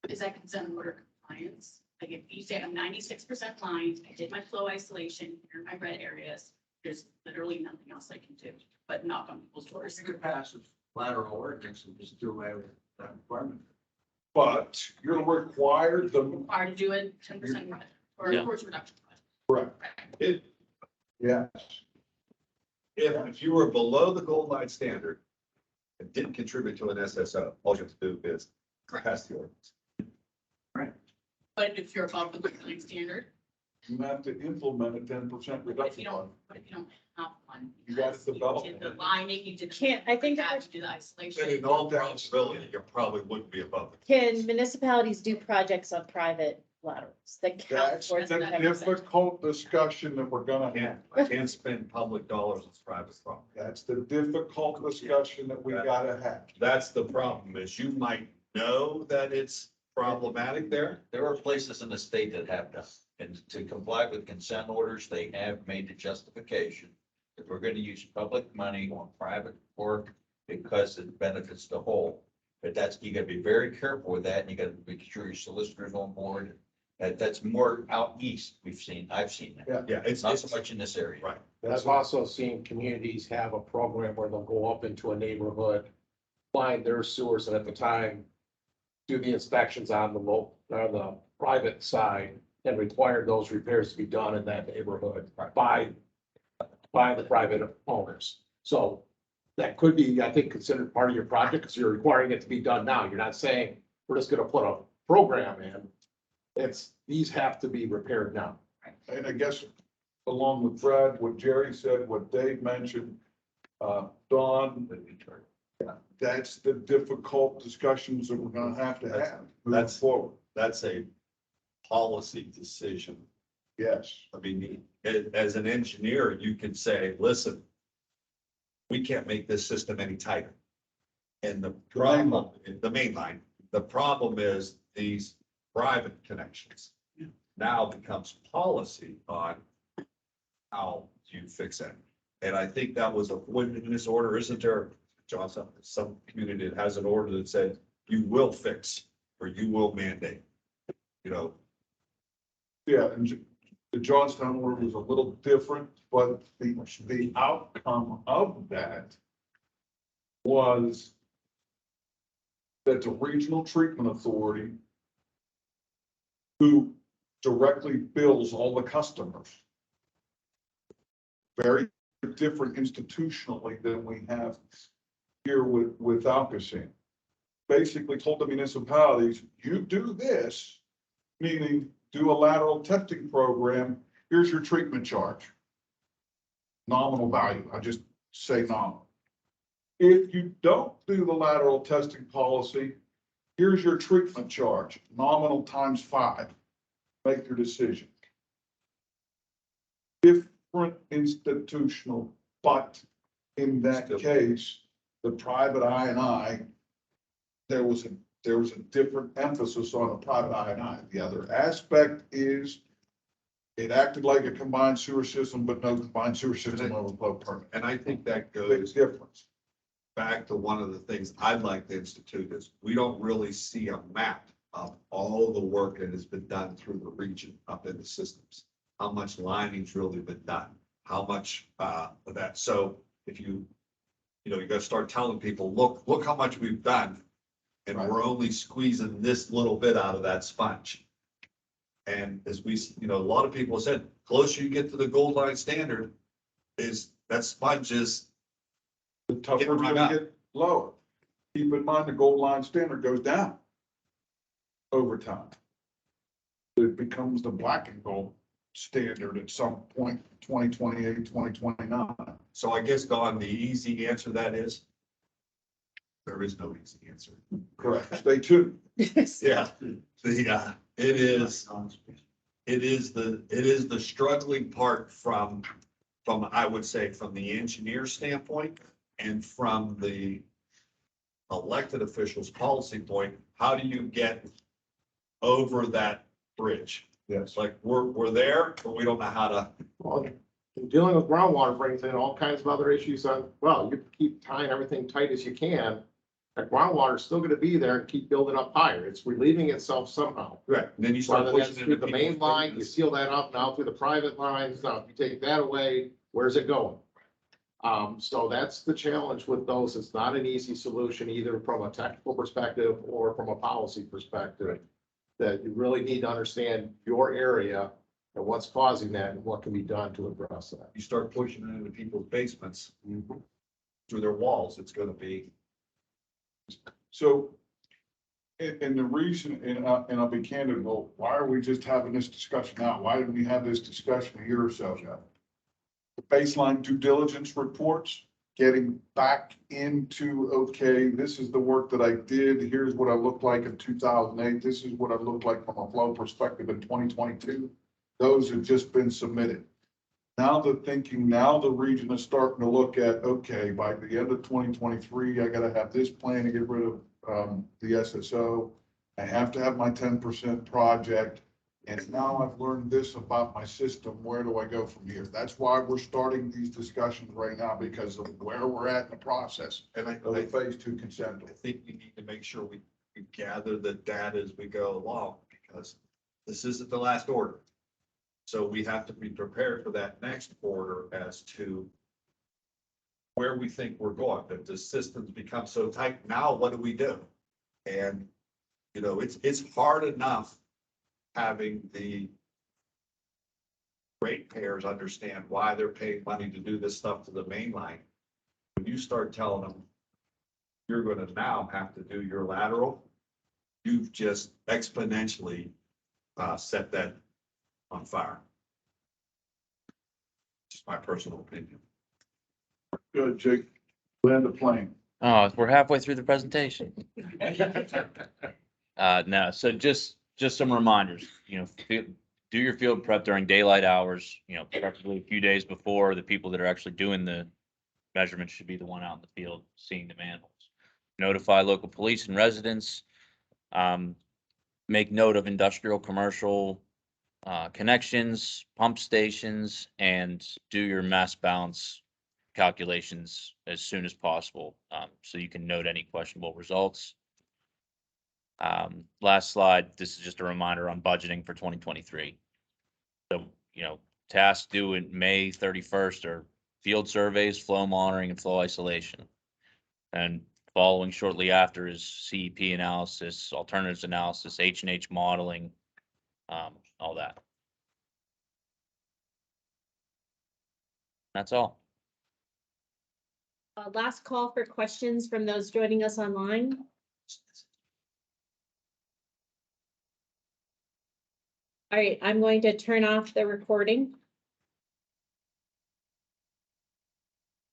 Is that consent order compliance? Like if you say I'm 96% lined, I did my flow isolation, here are my red areas, there's literally nothing else I can do but knock on people's doors. You could pass a lateral ordinance and just do away with that requirement. But you're required the, Required to do a 10% red or Yeah. a force reduction. correct, If, yes. if you were below the gold line standard and didn't contribute to an SSO, all you have to do is pass the ordinance. But if you're above the guideline standard, You have to implement a 10% but if reduction. you don't, but if you don't have one. You gotta because develop did it. the lining, you did. Can't- I think that, that- you did the And isolation. in all probability, you probably wouldn't be above it. Can municipalities do projects on private laterals that count That's towards the the 10%? difficult discussion that we're gonna have. I can't spend public dollars on private property. That's the difficult discussion that we gotta have. That's the problem, is you might know that it's problematic there. There are places in the state that have done, and to comply with consent orders, they have made the justification. If we're gonna use public money on private work because it benefits the whole. But that's, you gotta be very careful with that, and you gotta make sure your solicitor's on board. That's more out east, I've seen that. Yeah, It's not so much in this area. Right. I've also seen communities have a program where they'll go up into a neighborhood, line their sewers, and at the time, do the inspections on the private side and require those repairs to be done in that neighborhood by the private owners. So that could be, I think, considered part of your project, because you're requiring it to be done now. You're not saying, we're just gonna put a program in. These have to be repaired now. And I guess along with Brad, what Jerry said, what Dave mentioned, Don, that's the difficult discussions that we're gonna have to have moving That's- forward. That's a policy decision. Yes. I mean, as an engineer, you can say, listen, we can't make this system any tighter. And the problem, the main line, the problem is these private connections now becomes policy on how you fix it. And I think that was a point in this order, isn't there, Johnson? Some community that has an order that said you will fix or you will mandate, Yeah, and the Johnstown order was a little different, but the outcome of that was that the regional treatment authority, who directly bills all the customers, very different institutionally than we have here with Alcosan, basically told the municipalities, you do this, meaning do a lateral testing program, here's your treatment charge. Nominal value, I just say nominal. If you don't do the lateral testing policy, here's your treatment charge, nominal times 5. Make your decision. Different institutional, but in that case, the private I&I, there was a different emphasis on the private I&I. The other aspect is it acted like a combined sewer system, but no combined sewer system overflow permit. and I think that Big goes difference. back to one of the things I'd like to institute is we don't really see a map of all the work that has been done through the region up in the systems. How much lining's really been done, how much, of that, so if you gotta start telling people, look how much we've done. And we're only squeezing this little bit out of that sponge. And as we, a lot of people said, closer you get to the gold line standard, is that sponge is, The tougher it's Getting right gonna up. get lower. Keep in mind, the gold line standard goes down over time. It becomes the black and gold standard at some point, 2028, 2029. so I guess, Don, the easy answer to that is, there is no easy answer. Correct. Stay tuned. Yeah, it is the struggling part from, I would say, from the engineer standpoint and from the elected officials' policy point, how do you get over that bridge? Yes. Like, we're there, but we don't know how to, Well, in dealing with groundwater brings in all kinds of other issues on, well, you keep tying everything tight as you can. That groundwater is still gonna be there and keep building up higher. It's relieving itself somehow. right, and then you start Whether that's pushing through into the main people's line, you business. seal that up, now through the private lines, now if you take that away, where's it going? So that's the challenge with those. It's not an easy solution either from a technical perspective or from a policy perspective. That you really need to understand your area and what's causing that and what can be done to address that. You start pushing it into people's basements, through their walls, it's gonna be. So, and the reason, and I'll be candid, well, why are we just having this discussion now? Why didn't we have this discussion a year or so ago? The baseline due diligence reports, getting back into, okay, this is the work that I did, here's what I looked like in 2008, this is what I looked like from a flow perspective in 2022. Those have just been submitted. Now the region is starting to look at, okay, by the end of 2023, I gotta have this plan to get rid of the SSO. I have to have my 10% project. And now I've learned this about my system. Where do I go from here? That's why we're starting these discussions right now, because of where we're at in the process. And I Of the phase two consent. I think we need to make sure we gather the data as we go along, because this isn't the last order. So we have to be prepared for that next order as to where we think we're going. If the systems become so tight, now what do we do? And, it's hard enough having the ratepayers understand why they're paying money to do this stuff to the main line. When you start telling them, you're gonna now have to do your lateral, you've just exponentially set that on fire. Just my personal opinion. Good, Jake. Land the plane. Oh, we're halfway through the presentation. No, so just some reminders, do your field prep during daylight hours, preferably a few days before. The people that are actually doing the measurements should be the one out in the field seeing the manholes. Notify local police and residents. Make note of industrial, commercial connections, pump stations, and do your mass balance calculations as soon as possible, so you can note any questionable results. Last slide, this is just a reminder on budgeting for 2023. So, tasks due in May 31st are field surveys, flow monitoring, and flow isolation. And following shortly after is CEP analysis, alternatives analysis, H&H modeling, all that. That's all. Last call for questions from those joining us online. All right, I'm going to turn off the recording.